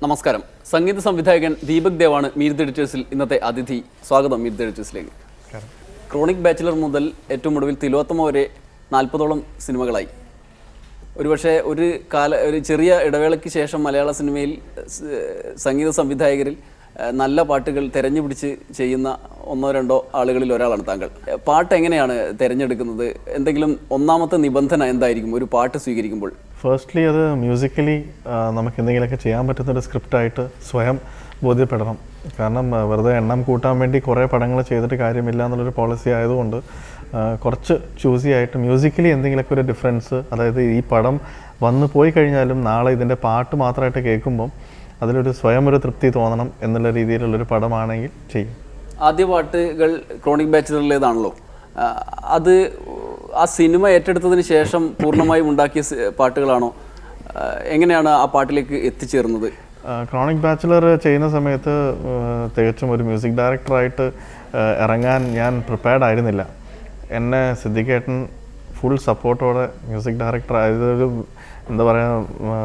നമസ്കാരം. സംഗീത സംവിധായകൻ Deepak ദേവാണ് meet the എഡിറ്റേഴ്സിൽ ഇന്നത്തെ അതിഥി. സ്വാഗതം മീറ്റ് ദി എഡിറ്റേഴ്സിലേക്ക്. ക്രോണിക് ബാച്ചിലർ മുതൽ ഏറ്റവും ഒടുവിൽ തിലോത്തമ വരെ 40ഓളം സിനിമകളായി. ഒരുപക്ഷെ ഒരു ചെറിയ ഇടവേളയ്ക്ക് ശേഷം മലയാള സിനിമയിൽ സംഗീത സംവിധായകരിൽ നല്ല പാട്ടുകൾ തിരഞ്ഞുപിടിച്ച് ചെയ്യുന്ന ഒന്നോ രണ്ടോ ആളുകളിൽ ഒരാളാണ് താങ്കൾ. പാട്ട് എങ്ങനെയാണ് തിരഞ്ഞെടുക്കുന്നത്? എന്തെങ്കിലും ഒന്നാമത്തെ നിബന്ധന എന്തായിരിക്കും ഒരു പാട്ട് സ്വീകരിക്കുമ്പോൾ? ഫസ്റ്റ്ലി അത് മ്യൂസിക്കലി നമുക്ക് എന്തെങ്കിലുമൊക്കെ ചെയ്യാൻ പറ്റുന്നൊരു സ്ക്രിപ്റ്റായിട്ട് സ്വയം ബോധ്യപ്പെടണം. കാരണം വെറുതെ എണ്ണം കൂട്ടാൻ വേണ്ടി കുറേ പടങ്ങൾ ചെയ്തിട്ട് കാര്യമില്ല എന്നുള്ളൊരു പോളിസി ആയതുകൊണ്ട് കുറച്ച് ചൂസി ആയിട്ട് മ്യൂസിക്കലി എന്തെങ്കിലുമൊക്കെ ഒരു ഡിഫറൻസ്, അതായത് ഈ പടം വന്നു പോയി കഴിഞ്ഞാലും നാളെ ഇതിൻ്റെ പാട്ട് മാത്രമായിട്ട് കേൾക്കുമ്പം അതിലൊരു സ്വയം ഒരു തൃപ്തി തോന്നണം എന്നുള്ള രീതിയിലുള്ളൊരു പടമാണെങ്കിൽ ചെയ്യും. ആദ്യ പാട്ടുകൾ ക്രോണിക് ബാച്ചിലറിലേതാണല്ലോ. അത് ആ സിനിമ ഏറ്റെടുത്തതിന് ശേഷം പൂർണ്ണമായും ഉണ്ടാക്കിയ പാട്ടുകളാണോ? എങ്ങനെയാണ് ആ പാട്ടിലേക്ക് എത്തിച്ചേർന്നത്? ക്രോണിക് ബാച്ചിലർ ചെയ്യുന്ന സമയത്ത് തികച്ചും ഒരു മ്യൂസിക് ഡയറക്ടറായിട്ട് ഇറങ്ങാൻ ഞാൻ പ്രിപ്പയർഡ് ആയിരുന്നില്ല. എന്നെ സിദ്ദിഖേട്ടൻ ഫുൾ സപ്പോർട്ടോടെ മ്യൂസിക് ഡയറക്ടർ ആയതൊരു എന്താ പറയുക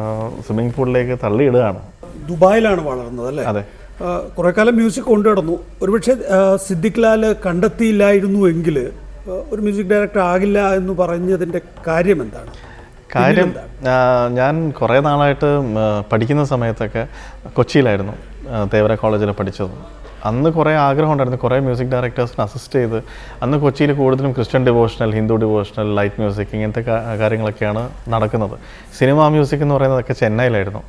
സ്വിമ്മിംഗ് പൂളിലേക്ക് തള്ളിയിടുകയാണ്. ദുബായിലാണ് വളർന്നത് അല്ലേ? അതെ. കുറേ കാലം മ്യൂസിക് കൊണ്ടുനടന്നു. ഒരുപക്ഷെ സിദ്ദിഖ് ലാൽ കണ്ടെത്തിയില്ലായിരുന്നു എങ്കിൽ ഒരു മ്യൂസിക് ഡയറക്ടർ ആകില്ല എന്ന് പറഞ്ഞതിൻ്റെ കാര്യം എന്താണ്? കാര്യം ഞാൻ കുറേ നാളായിട്ട് പഠിക്കുന്ന സമയത്തൊക്കെ കൊച്ചിയിലായിരുന്നു, തേവര കോളേജിൽ പഠിച്ചത്. അന്ന് കുറേ ആഗ്രഹം ഉണ്ടായിരുന്നു, കുറേ മ്യൂസിക് ഡയറക്ടേഴ്സിന് അസിസ്റ്റ് ചെയ്ത്. അന്ന് കൊച്ചിയിൽ കൂടുതലും Christian devotional, Hindu devotional, light music ഇങ്ങനത്തെ കാര്യങ്ങളൊക്കെയാണ് നടക്കുന്നത്. സിനിമ മ്യൂസിക് എന്ന് പറയുന്നതൊക്കെ ചെന്നൈയിലായിരുന്നു.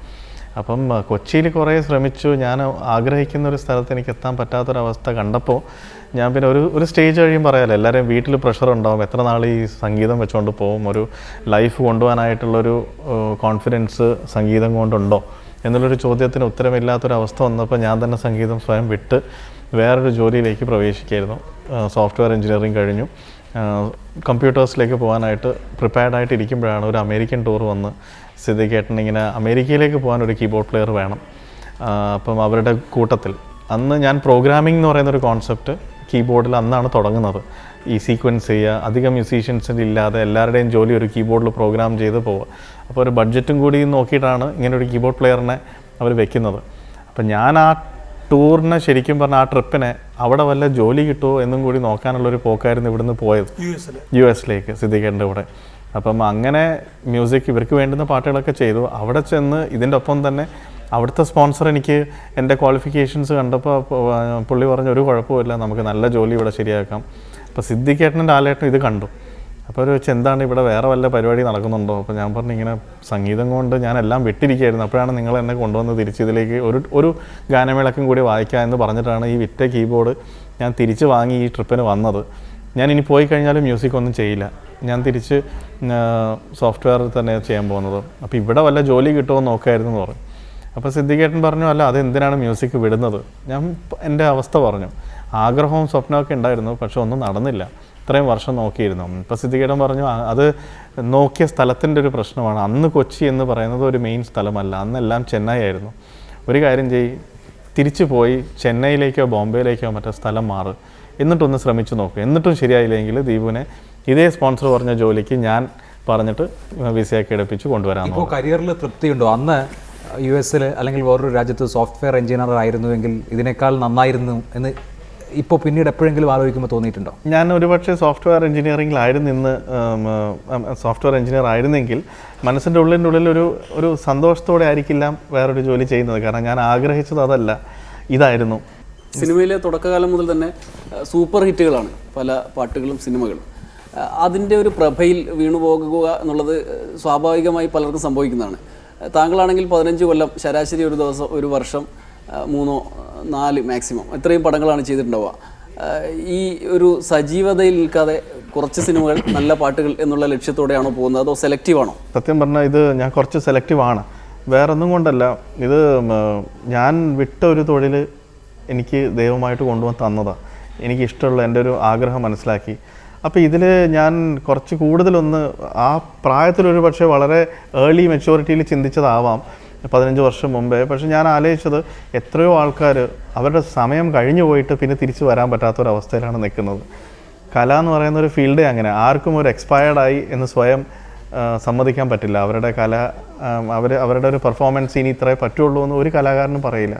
അപ്പം കൊച്ചിയിൽ കുറേ ശ്രമിച്ചു. ഞാൻ ആഗ്രഹിക്കുന്ന ഒരു സ്ഥലത്ത് എനിക്ക് എത്താൻ പറ്റാത്തൊരവസ്ഥ കണ്ടപ്പോൾ ഞാൻ പിന്നെ ഒരു സ്റ്റേജ് കഴിയും പറയാമല്ലോ, എല്ലാവരെയും വീട്ടിൽ പ്രഷർ ഉണ്ടാവും, എത്ര നാൾ ഈ സംഗീതം വെച്ചുകൊണ്ട് പോകും, ഒരു ലൈഫ് കൊണ്ടുപോകാനായിട്ടുള്ളൊരു കോൺഫിഡൻസ് സംഗീതം കൊണ്ടുണ്ടോ എന്നുള്ളൊരു ചോദ്യത്തിന് ഉത്തരമില്ലാത്തൊരവസ്ഥ വന്നപ്പോൾ ഞാൻ തന്നെ സംഗീതം സ്വയം വിട്ട് വേറൊരു ജോലിയിലേക്ക് പ്രവേശിക്കുകയായിരുന്നു. സോഫ്റ്റ്വെയർ എഞ്ചിനീയറിംഗ് കഴിഞ്ഞു. കമ്പ്യൂട്ടേഴ്സിലേക്ക് പോകാനായിട്ട് പ്രിപ്പയർഡായിട്ട് ഇരിക്കുമ്പോഴാണ് ഒരു അമേരിക്കൻ ടൂർ വന്ന് സിദ്ദിഖേട്ടൻ ഇങ്ങനെ അമേരിക്കയിലേക്ക് പോകാൻ ഒരു കീബോർഡ് പ്ലെയർ വേണം. അപ്പം അവരുടെ കൂട്ടത്തിൽ അന്ന് ഞാൻ പ്രോഗ്രാമിംഗ് എന്ന് പറയുന്നൊരു കോൺസെപ്റ്റ് കീബോർഡിൽ അന്നാണ് തുടങ്ങുന്നത്. ഈ സീക്വൻസ് ചെയ്യുക, അധികം മ്യൂസീഷ്യൻസിൻ്റെ ഇല്ലാതെ എല്ലാവരുടെയും ജോലി ഒരു കീബോർഡിൽ പ്രോഗ്രാം ചെയ്ത് പോവുക. അപ്പോൾ ഒരു ബഡ്ജറ്റും കൂടി നോക്കിയിട്ടാണ് ഇങ്ങനെ ഒരു കീബോർഡ് പ്ലെയറിനെ അവർ വെക്കുന്നത്. അപ്പം ഞാൻ ആ ടൂറിനെ ശരിക്കും പറഞ്ഞാൽ ആ ട്രിപ്പിനെ അവിടെ വല്ല ജോലി കിട്ടുമോ എന്നും കൂടി നോക്കാനുള്ളൊരു പോക്കായിരുന്നു ഇവിടുന്ന് പോയത്, US സിദ്ദിഖേട്ടൻ്റെ കൂടെ. അപ്പം അങ്ങനെ മ്യൂസിക് ഇവർക്ക് വേണ്ടുന്ന പാട്ടുകളൊക്കെ ചെയ്തു. അവിടെ ചെന്ന് ഇതിൻ്റെ ഒപ്പം തന്നെ അവിടുത്തെ സ്പോൺസർ എനിക്ക് എൻ്റെ ക്വാളിഫിക്കേഷൻസ് കണ്ടപ്പോൾ പുള്ളി പറഞ്ഞ ഒരു കുഴപ്പമില്ല, നമുക്ക് നല്ല ജോലി ഇവിടെ ശരിയാക്കാം. അപ്പോൾ സിദ്ദിഖേട്ടനും ലാലേട്ടനും ഇത് കണ്ടു. അപ്പോൾ ഒരു വെച്ച് എന്താണ് ഇവിടെ വേറെ വല്ല പരിപാടി നടക്കുന്നുണ്ടോ? അപ്പോൾ ഞാൻ പറഞ്ഞു ഇങ്ങനെ സംഗീതം കൊണ്ട് ഞാൻ എല്ലാം വിട്ടിരിക്കുകയായിരുന്നു. അപ്പോഴാണ് നിങ്ങൾ എന്നെ കൊണ്ടുവന്ന് തിരിച്ചിതിലേക്ക് ഒരു ഗാനമേളക്കും കൂടി വായിക്കാം എന്ന് പറഞ്ഞിട്ടാണ് ഈ വിറ്റ കീബോർഡ് ഞാൻ തിരിച്ച് വാങ്ങി ഈ ട്രിപ്പിന് വന്നത്. ഞാൻ ഇനി പോയി കഴിഞ്ഞാലും മ്യൂസിക് ഒന്നും ചെയ്യില്ല, ഞാൻ തിരിച്ച് സോഫ്റ്റ്വെയർ തന്നെ ചെയ്യാൻ പോകുന്നത്. അപ്പോൾ ഇവിടെ വല്ല ജോലി കിട്ടുമോ നോക്കായിരുന്നു എന്ന് പറഞ്ഞു. അപ്പോൾ സിദ്ദിഖേട്ടൻ പറഞ്ഞു അല്ല അതെന്തിനാണ് മ്യൂസിക് വിടുന്നത്? ഞാൻ എൻ്റെ അവസ്ഥ പറഞ്ഞു. ആഗ്രഹവും സ്വപ്നമൊക്കെ ഉണ്ടായിരുന്നു, പക്ഷെ ഒന്നും നടന്നില്ല. ഇത്രയും വർഷം നോക്കിയിരുന്നു. ഇപ്പോൾ സിദ്ദിഖേട്ടൻ പറഞ്ഞു അത് നോക്കിയ സ്ഥലത്തിൻ്റെ ഒരു പ്രശ്നമാണ്. അന്ന് കൊച്ചി എന്ന് പറയുന്നത് ഒരു മെയിൻ സ്ഥലമല്ല, അന്നെല്ലാം ചെന്നൈ ആയിരുന്നു. ഒരു കാര്യം തിരിച്ചു പോയി ചെന്നൈയിലേക്കോ ബോംബെയിലേക്കോ മറ്റേ സ്ഥലം മാറും, എന്നിട്ടൊന്ന് ശ്രമിച്ചു നോക്കും. എന്നിട്ടും ശരിയായില്ലെങ്കിൽ ദീപുവിനെ ഇതേ സ്പോൺസർ പറഞ്ഞ ജോലിക്ക് ഞാൻ പറഞ്ഞിട്ട് വിസയൊക്കെ എടുപ്പിച്ച് കൊണ്ടുവരാൻ. ഇപ്പോൾ കരിയറിൽ തൃപ്തിയുണ്ടോ? അന്ന് US അല്ലെങ്കിൽ വേറൊരു രാജ്യത്ത് സോഫ്റ്റ്വെയർ എഞ്ചിനീയർ ആയിരുന്നുവെങ്കിൽ ഇതിനേക്കാൾ നന്നായിരുന്നു എന്ന് ഇപ്പോൾ പിന്നീട് എപ്പോഴെങ്കിലും ആലോചിക്കുമ്പോൾ തോന്നിയിട്ടുണ്ടോ? ഞാൻ ഒരുപക്ഷെ സോഫ്റ്റ്വെയർ എഞ്ചിനീയർ ആയിരുന്നെങ്കിൽ മനസ്സിൻ്റെ ഉള്ളിൽ ഒരു സന്തോഷത്തോടെ ആയിരിക്കില്ല വേറൊരു ജോലി ചെയ്യുന്നത്. കാരണം ഞാൻ ആഗ്രഹിച്ചത് അതല്ല, ഇതായിരുന്നു. സിനിമയിലെ തുടക്കകാലം മുതൽ തന്നെ സൂപ്പർ ഹിറ്റുകളാണ് പല പാട്ടുകളും സിനിമകളും. അതിൻ്റെ ഒരു പ്രഭയിൽ വീണുപോകുക എന്നുള്ളത് സ്വാഭാവികമായി പലർക്കും സംഭവിക്കുന്നതാണ്. താങ്കളാണെങ്കിൽ 15 കൊല്ലം ശരാശരി ഒരു ദിവസം ഒരു വർഷം 3-4 മാക്സിമം ഇത്രയും പടങ്ങളാണ് ചെയ്തിട്ടുണ്ടാവുക. ഈ ഒരു സജീവതയിൽ നിൽക്കാതെ കുറച്ച് സിനിമകൾ നല്ല പാട്ടുകൾ എന്നുള്ള ലക്ഷ്യത്തോടെയാണോ പോകുന്നത്, അതോ സെലക്റ്റീവാണോ? സത്യം പറഞ്ഞാൽ ഇത് ഞാൻ കുറച്ച് സെലക്റ്റീവാണ്, വേറൊന്നും കൊണ്ടല്ല. ഇത് ഞാൻ വിട്ട ഒരു തൊഴിൽ എനിക്ക് ദൈവമായിട്ട് കൊണ്ടുവന്ന് തന്നതാണ്. എനിക്കിഷ്ടമുള്ള എൻ്റെ ഒരു ആഗ്രഹം മനസ്സിലാക്കി. അപ്പോൾ ഇതിൽ ഞാൻ കുറച്ച് കൂടുതലൊന്ന് ആ പ്രായത്തിലൊരു പക്ഷേ വളരെ ഏർലി മെച്യൂരിറ്റിയിൽ ചിന്തിച്ചതാവാം 15 വർഷം മുമ്പേ. പക്ഷെ ഞാൻ ആലോചിച്ചത് എത്രയോ ആൾക്കാർ അവരുടെ സമയം കഴിഞ്ഞു പോയിട്ട് പിന്നെ തിരിച്ചു വരാൻ പറ്റാത്തൊരവസ്ഥയിലാണ് നിൽക്കുന്നത്. കല എന്ന് പറയുന്ന ഒരു ഫീൽഡേ അങ്ങനെ, ആർക്കും ഒരു എക്സ്പയർഡായി എന്ന് സ്വയം സമ്മതിക്കാൻ പറ്റില്ല. അവരുടെ കല അവരുടെ ഒരു പെർഫോമൻസ് ഇനി ഇത്രേ പറ്റുള്ളൂ എന്ന് ഒരു കലാകാരനും പറയില്ല.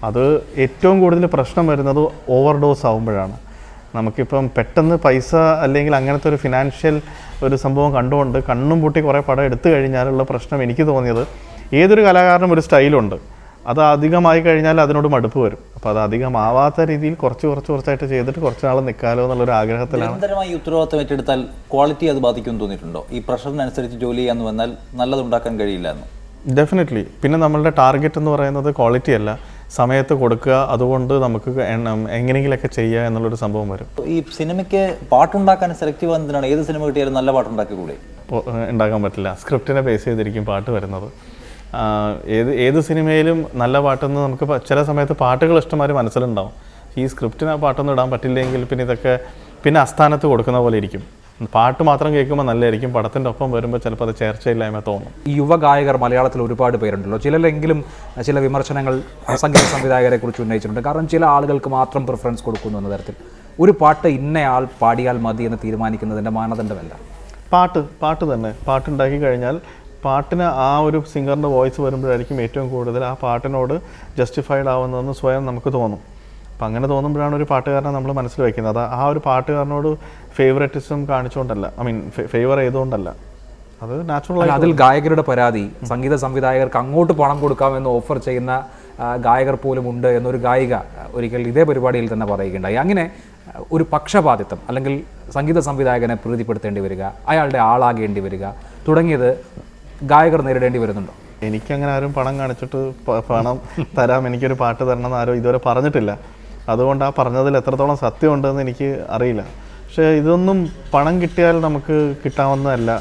അത് ഏറ്റവും കൂടുതൽ പ്രശ്നം വരുന്നത് ഓവർഡോസ് ആകുമ്പോഴാണ്. നമുക്കിപ്പം പെട്ടെന്ന് പൈസ അല്ലെങ്കിൽ അങ്ങനത്തെ ഒരു ഫിനാൻഷ്യൽ ഒരു സംഭവം കണ്ടുകൊണ്ട് കണ്ണും പൂട്ടി കുറേ പടം എടുത്തു കഴിഞ്ഞാലുള്ള പ്രശ്നം എനിക്ക് തോന്നിയത്, ഏതൊരു കലാകാരനും ഒരു സ്റ്റൈലുണ്ട്, അത് അധികമായി കഴിഞ്ഞാൽ അതിനോട് മടുപ്പ് വരും. അപ്പോൾ അത് അധികമാവാത്ത രീതിയിൽ കുറച്ചായിട്ട് ചെയ്തിട്ട് കുറച്ച് നാൾ നിൽക്കാമല്ലോ എന്നുള്ളൊരു ആഗ്രഹത്തിലാണ്. നിരന്തരമായി ഉത്തരവാദിത്തം ഏറ്റെടുത്താൽ ക്വാളിറ്റി അത് ബാധിക്കുമെന്ന് തോന്നിയിട്ടുണ്ടോ? ഈ പ്രഷറിനനുസരിച്ച് ജോലി ചെയ്യാന്ന് വന്നാൽ നല്ലതുണ്ടാക്കാൻ കഴിയില്ല എന്ന്. ഡെഫിനറ്റ്ലി. പിന്നെ നമ്മളുടെ ടാർഗറ്റ് എന്ന് പറയുന്നത് ക്വാളിറ്റി അല്ല, സമയത്ത് കൊടുക്കുക, അതുകൊണ്ട് നമുക്ക് എങ്ങനെയെങ്കിലൊക്കെ ചെയ്യുക എന്നുള്ളൊരു സംഭവം വരും. ഈ സിനിമയ്ക്ക് പാട്ടുണ്ടാക്കാൻ സെലക്റ്റീവ് എന്തിനാണ്? ഏത് സിനിമ കിട്ടിയാലും നല്ല പാട്ടുണ്ടാക്കി കൂടെ? ഉണ്ടാക്കാൻ പറ്റില്ല. സ്ക്രിപ്റ്റിനെ ബേസ് ചെയ്തിരിക്കും പാട്ട് വരുന്നത്. ഏത് സിനിമയിലും നല്ല പാട്ടെന്ന് നമുക്ക് ചില സമയത്ത് പാട്ടുകൾ ഇഷ്ടംമാതിരി മനസ്സിലുണ്ടാവും. ഈ സ്ക്രിപ്റ്റിന് ആ പാട്ടൊന്നും ഇടാൻ പറ്റില്ലെങ്കിൽ പിന്നെ അസ്ഥാനത്ത് കൊടുക്കുന്ന പോലെ ഇരിക്കും. പാട്ട് മാത്രം കേൾക്കുമ്പോൾ നല്ലതായിരിക്കും, പടത്തിൻ്റെ ഒപ്പം വരുമ്പോൾ ചിലപ്പോൾ അത് ചേർച്ചയില്ലായ്മ തോന്നും. ഈ യുവഗായകർ മലയാളത്തിൽ ഒരുപാട് പേരുണ്ടല്ലോ. ചിലരെങ്കിലും ചില വിമർശനങ്ങൾ സംഗീത സംവിധായകരെ കുറിച്ച് ഉന്നയിച്ചിട്ടുണ്ട്. കാരണം ചില ആളുകൾക്ക് മാത്രം പ്രിഫറൻസ് കൊടുക്കുന്നു എന്ന തരത്തിൽ. ഒരു പാട്ട് ഇന്നയാൾ പാടിയാൽ മതി എന്ന് തീരുമാനിക്കുന്നതിൻ്റെ മാനദണ്ഡമല്ല. പാട്ട് തന്നെ. പാട്ടുണ്ടാക്കി കഴിഞ്ഞാൽ പാട്ടിന് ആ ഒരു സിംഗറിൻ്റെ വോയിസ് വരുമ്പോഴായിരിക്കും ഏറ്റവും കൂടുതൽ ആ പാട്ടിനോട് ജസ്റ്റിഫൈഡ് ആവുന്നതെന്ന് സ്വയം നമുക്ക് തോന്നും. അപ്പം അങ്ങനെ തോന്നുമ്പോഴാണ് ഒരു പാട്ടുകാരനെ നമ്മൾ മനസ്സിൽ വയ്ക്കുന്നത്. അത് ആ ഒരു പാട്ടുകാരനോട് ഫേവററ്റിസം കാണിച്ചുകൊണ്ടല്ല, ഫേവർ ചെയ്തുകൊണ്ടല്ല, അത് നാച്ചുറൽ. അതിൽ ഗായകരുടെ പരാതി, സംഗീത സംവിധായകർക്ക് അങ്ങോട്ട് പണം കൊടുക്കാമെന്ന് ഓഫർ ചെയ്യുന്ന ഗായകർ പോലും ഉണ്ട് എന്നൊരു ഗായിക ഒരിക്കൽ ഇതേ പരിപാടിയിൽ തന്നെ പറയുകയുണ്ടായി. അങ്ങനെ ഒരു പക്ഷപാതിത്വം അല്ലെങ്കിൽ സംഗീത സംവിധായകനെ പ്രീതിപ്പെടുത്തേണ്ടി വരിക, അയാളുടെ ആളാകേണ്ടി വരിക തുടങ്ങിയത് ഗായകർ നേരിടേണ്ടി വരുന്നുണ്ടോ? എനിക്കങ്ങനെ ആരും പണം കാണിച്ചിട്ട് പണം തരാം, എനിക്കൊരു പാട്ട് തരണം എന്ന് ആരും ഇതുവരെ പറഞ്ഞിട്ടില്ല. അതുകൊണ്ട് ആ പറഞ്ഞതിൽ എത്രത്തോളം സത്യമുണ്ടെന്ന് എനിക്ക് അറിയില്ല. പക്ഷേ ഇതൊന്നും പണം കിട്ടിയാൽ നമുക്ക് കിട്ടാവുന്നതല്ല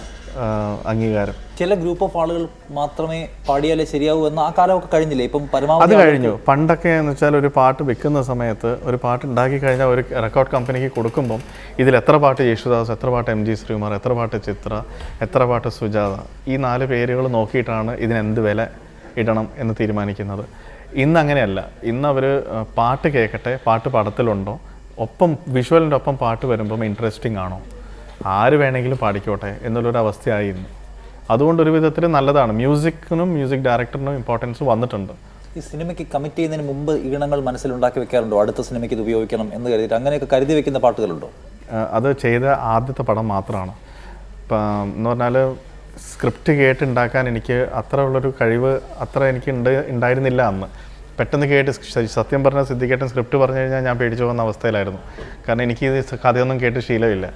അംഗീകാരം. ചില ഗ്രൂപ്പ് ഓഫ് ആളുകൾ മാത്രമേ പാടിയാലേ ശരിയാവൂ എന്ന് ആ കാലമൊക്കെ കഴിഞ്ഞില്ലേ? ഇപ്പം പരമാവധി അത് കഴിഞ്ഞു. പണ്ടൊക്കെ എന്ന് വെച്ചാൽ ഒരു പാട്ട് വിൽക്കുന്ന സമയത്ത് ഒരു പാട്ട് ഉണ്ടാക്കി കഴിഞ്ഞാൽ ഒരു റെക്കോർഡ് കമ്പനിക്ക് കൊടുക്കുമ്പം ഇതിൽ എത്ര പാട്ട് യേശുദാസ്, എത്ര പാട്ട് MG ശ്രീകുമാർ, എത്ര പാട്ട് ചിത്ര, എത്ര പാട്ട് സുജാത, ഈ 4 പേരുകൾ നോക്കിയിട്ടാണ് ഇതിനെന്ത് വില ഇടണം എന്ന് തീരുമാനിക്കുന്നത്. ഇന്ന് അങ്ങനെയല്ല. ഇന്ന് അവർ പാട്ട് കേൾക്കട്ടെ, പാട്ട് പടത്തിലുണ്ടോ, ഒപ്പം വിഷ്വലിൻ്റെ ഒപ്പം പാട്ട് വരുമ്പം ഇൻട്രസ്റ്റിംഗ് ആണോ, ആര് വേണമെങ്കിലും പാടിക്കോട്ടെ എന്നുള്ളൊരു അവസ്ഥയായിരുന്നു. അതുകൊണ്ട് ഒരു വിധത്തിൽ നല്ലതാണ്. മ്യൂസിക്കിനും മ്യൂസിക് ഡയറക്ടറിനും ഇമ്പോർട്ടൻസ് വന്നിട്ടുണ്ട്. ഈ സിനിമയ്ക്ക് കമ്മിറ്റ് ചെയ്യുന്നതിന് മുമ്പ് ഈണങ്ങൾ മനസ്സിലുണ്ടാക്കി വെക്കാറുണ്ടോ? അടുത്ത സിനിമയ്ക്ക് ഇത് ഉപയോഗിക്കണം എന്ന് കരുതിയിട്ട് അങ്ങനെയൊക്കെ കരുതി വെക്കുന്ന പാട്ടുകളുണ്ടോ? അത് ചെയ്ത ആദ്യത്തെ പടം മാത്രമാണ്. ഇപ്പം എന്ന് പറഞ്ഞാൽ സ്ക്രിപ്റ്റ് കേട്ടുണ്ടാക്കാൻ എനിക്ക് അത്ര ഉള്ളൊരു കഴിവ് എനിക്ക് ഉണ്ടായിരുന്നില്ല അന്ന്. പെട്ടെന്ന് കേട്ട് സത്യം പറഞ്ഞാൽ സിദ്ദിഖേട്ടൻ സ്ക്രിപ്റ്റ് പറഞ്ഞു കഴിഞ്ഞാൽ ഞാൻ പേടിച്ചു പോകുന്ന അവസ്ഥയിലായിരുന്നു. കാരണം എനിക്ക് ഇത് കഥയൊന്നും കേട്ട് ശീലമില്ല.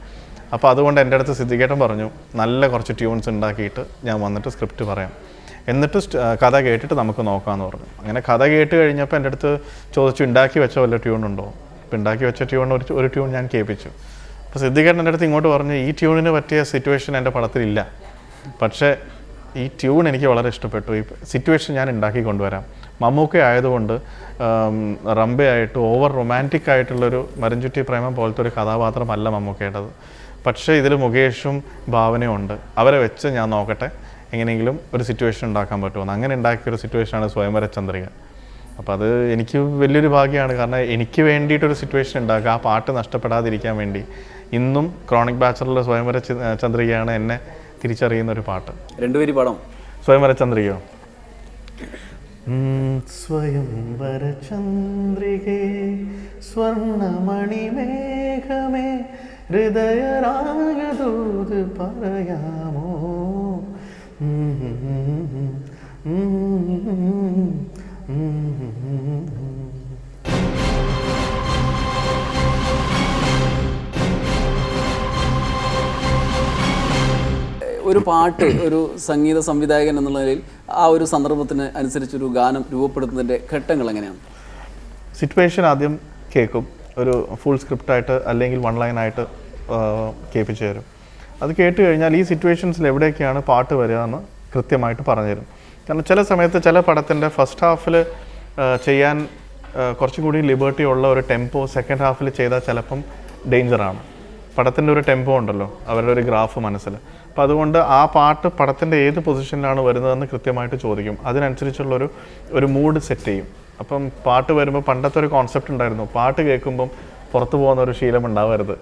അപ്പോൾ അതുകൊണ്ട് എൻ്റെ അടുത്ത് സിദ്ദിഖേട്ടൻ പറഞ്ഞു, നല്ല കുറച്ച് ട്യൂൺസ് ഉണ്ടാക്കിയിട്ട് ഞാൻ വന്നിട്ട് സ്ക്രിപ്റ്റ് പറയാം, എന്നിട്ട് കഥ കേട്ടിട്ട് നമുക്ക് നോക്കാമെന്ന് പറഞ്ഞു. അങ്ങനെ കഥ കേട്ട് കഴിഞ്ഞപ്പോൾ എൻ്റെ അടുത്ത് ചോദിച്ചു, ഉണ്ടാക്കി വെച്ച വല്ല ട്യൂൺ ഉണ്ടോ? അപ്പോൾ ഉണ്ടാക്കി വെച്ച ട്യൂൺ ഒരു ട്യൂൺ ഞാൻ കേൾപ്പിച്ചു. അപ്പോൾ സിദ്ദിഖേട്ടൻ എൻ്റെ അടുത്ത് ഇങ്ങോട്ട് പറഞ്ഞു, ഈ ട്യൂണിന് പറ്റിയ സിറ്റുവേഷൻ എൻ്റെ പടത്തിലില്ല, പക്ഷേ ഈ ട്യൂൺ എനിക്ക് വളരെ ഇഷ്ടപ്പെട്ടു, ഈ സിറ്റുവേഷൻ ഞാൻ ഉണ്ടാക്കി കൊണ്ടുവരാം. മമ്മൂക്ക ആയതുകൊണ്ട് റംബയായിട്ട് ഓവർ റൊമാൻറ്റിക് ആയിട്ടുള്ളൊരു മരഞ്ചുറ്റി പ്രേമം പോലത്തെ ഒരു കഥാപാത്രമല്ല മമ്മൂക്കയുടേത്. പക്ഷേ ഇതിൽ മുകേഷും ഭാവനയും ഉണ്ട്. അവരെ വെച്ച് ഞാൻ നോക്കട്ടെ എങ്ങനെയെങ്കിലും ഒരു സിറ്റുവേഷൻ ഉണ്ടാക്കാൻ പറ്റുമെന്ന്. അങ്ങനെ ഉണ്ടാക്കിയൊരു സിറ്റുവേഷനാണ് സ്വയംവര ചന്ദ്രിക. അപ്പോൾ അത് എനിക്ക് വലിയൊരു ഭാഗ്യമാണ്. കാരണം എനിക്ക് വേണ്ടിയിട്ടൊരു സിറ്റുവേഷൻ ഉണ്ടാക്കുക, ആ പാട്ട് നഷ്ടപ്പെടാതിരിക്കാൻ വേണ്ടി. ഇന്നും ക്രോണിക് ബാച്ചലറിലെ സ്വയംവര ചന്ദ്രികയാണ് എന്നെ തിരിച്ചറിയുന്ന ഒരു പാട്ട്. രണ്ടുപേരി പാടാം. സ്വയംവര ചന്ദ്രികയോ? സ്വയംവര ചന്ദ്രികേ സ്വർണമണിമേഘമേ ഹൃദയരാഗദൂത് പറയാമോ, ഒരു പാട്ട് ഒരു സംഗീത സംവിധായകൻ എന്നുള്ള നിലയിൽ ആ ഒരു സന്ദർഭത്തിന് അനുസരിച്ചൊരു ഗാനം രൂപപ്പെടുത്തുന്നതിൻ്റെ ഘട്ടങ്ങൾ എങ്ങനെയാണ്? സിറ്റുവേഷൻ ആദ്യം കേൾക്കും, ഒരു ഫുൾ സ്ക്രിപ്റ്റായിട്ട് അല്ലെങ്കിൽ 1 ലൈനായിട്ട് കേൾപ്പിച്ചു തരും. അത് കേട്ട് കഴിഞ്ഞാൽ ഈ സിറ്റുവേഷൻസിൽ എവിടെയൊക്കെയാണ് പാട്ട് വരിക എന്ന് കൃത്യമായിട്ട് പറഞ്ഞുതരും. കാരണം ചില സമയത്ത് ചില പടത്തിൻ്റെ ഫസ്റ്റ് ഹാഫിൽ ചെയ്യാൻ കുറച്ചും കൂടി ലിബർട്ടി ഉള്ള ഒരു ടെമ്പോ സെക്കൻഡ് ഹാഫിൽ ചെയ്താൽ ചിലപ്പം ഡേഞ്ചറാണ്. പടത്തിൻ്റെ ഒരു ടെമ്പോ ഉണ്ടല്ലോ, അവരുടെ ഒരു ഗ്രാഫ് മനസ്സിൽ. അപ്പോൾ അതുകൊണ്ട് ആ പാട്ട് പടത്തിൻ്റെ ഏത് പൊസിഷനിലാണ് വരുന്നതെന്ന് കൃത്യമായിട്ട് ചോദിക്കും. അതിനനുസരിച്ചുള്ളൊരു മൂഡ് സെറ്റ് ചെയ്യും. അപ്പം പാട്ട് വരുമ്പോൾ പണ്ടത്തെ ഒരു കോൺസെപ്റ്റ് ഉണ്ടായിരുന്നു, പാട്ട് കേൾക്കുമ്പം പുറത്തു പോകുന്ന ഒരു ശീലം ഉണ്ടാവരുത്,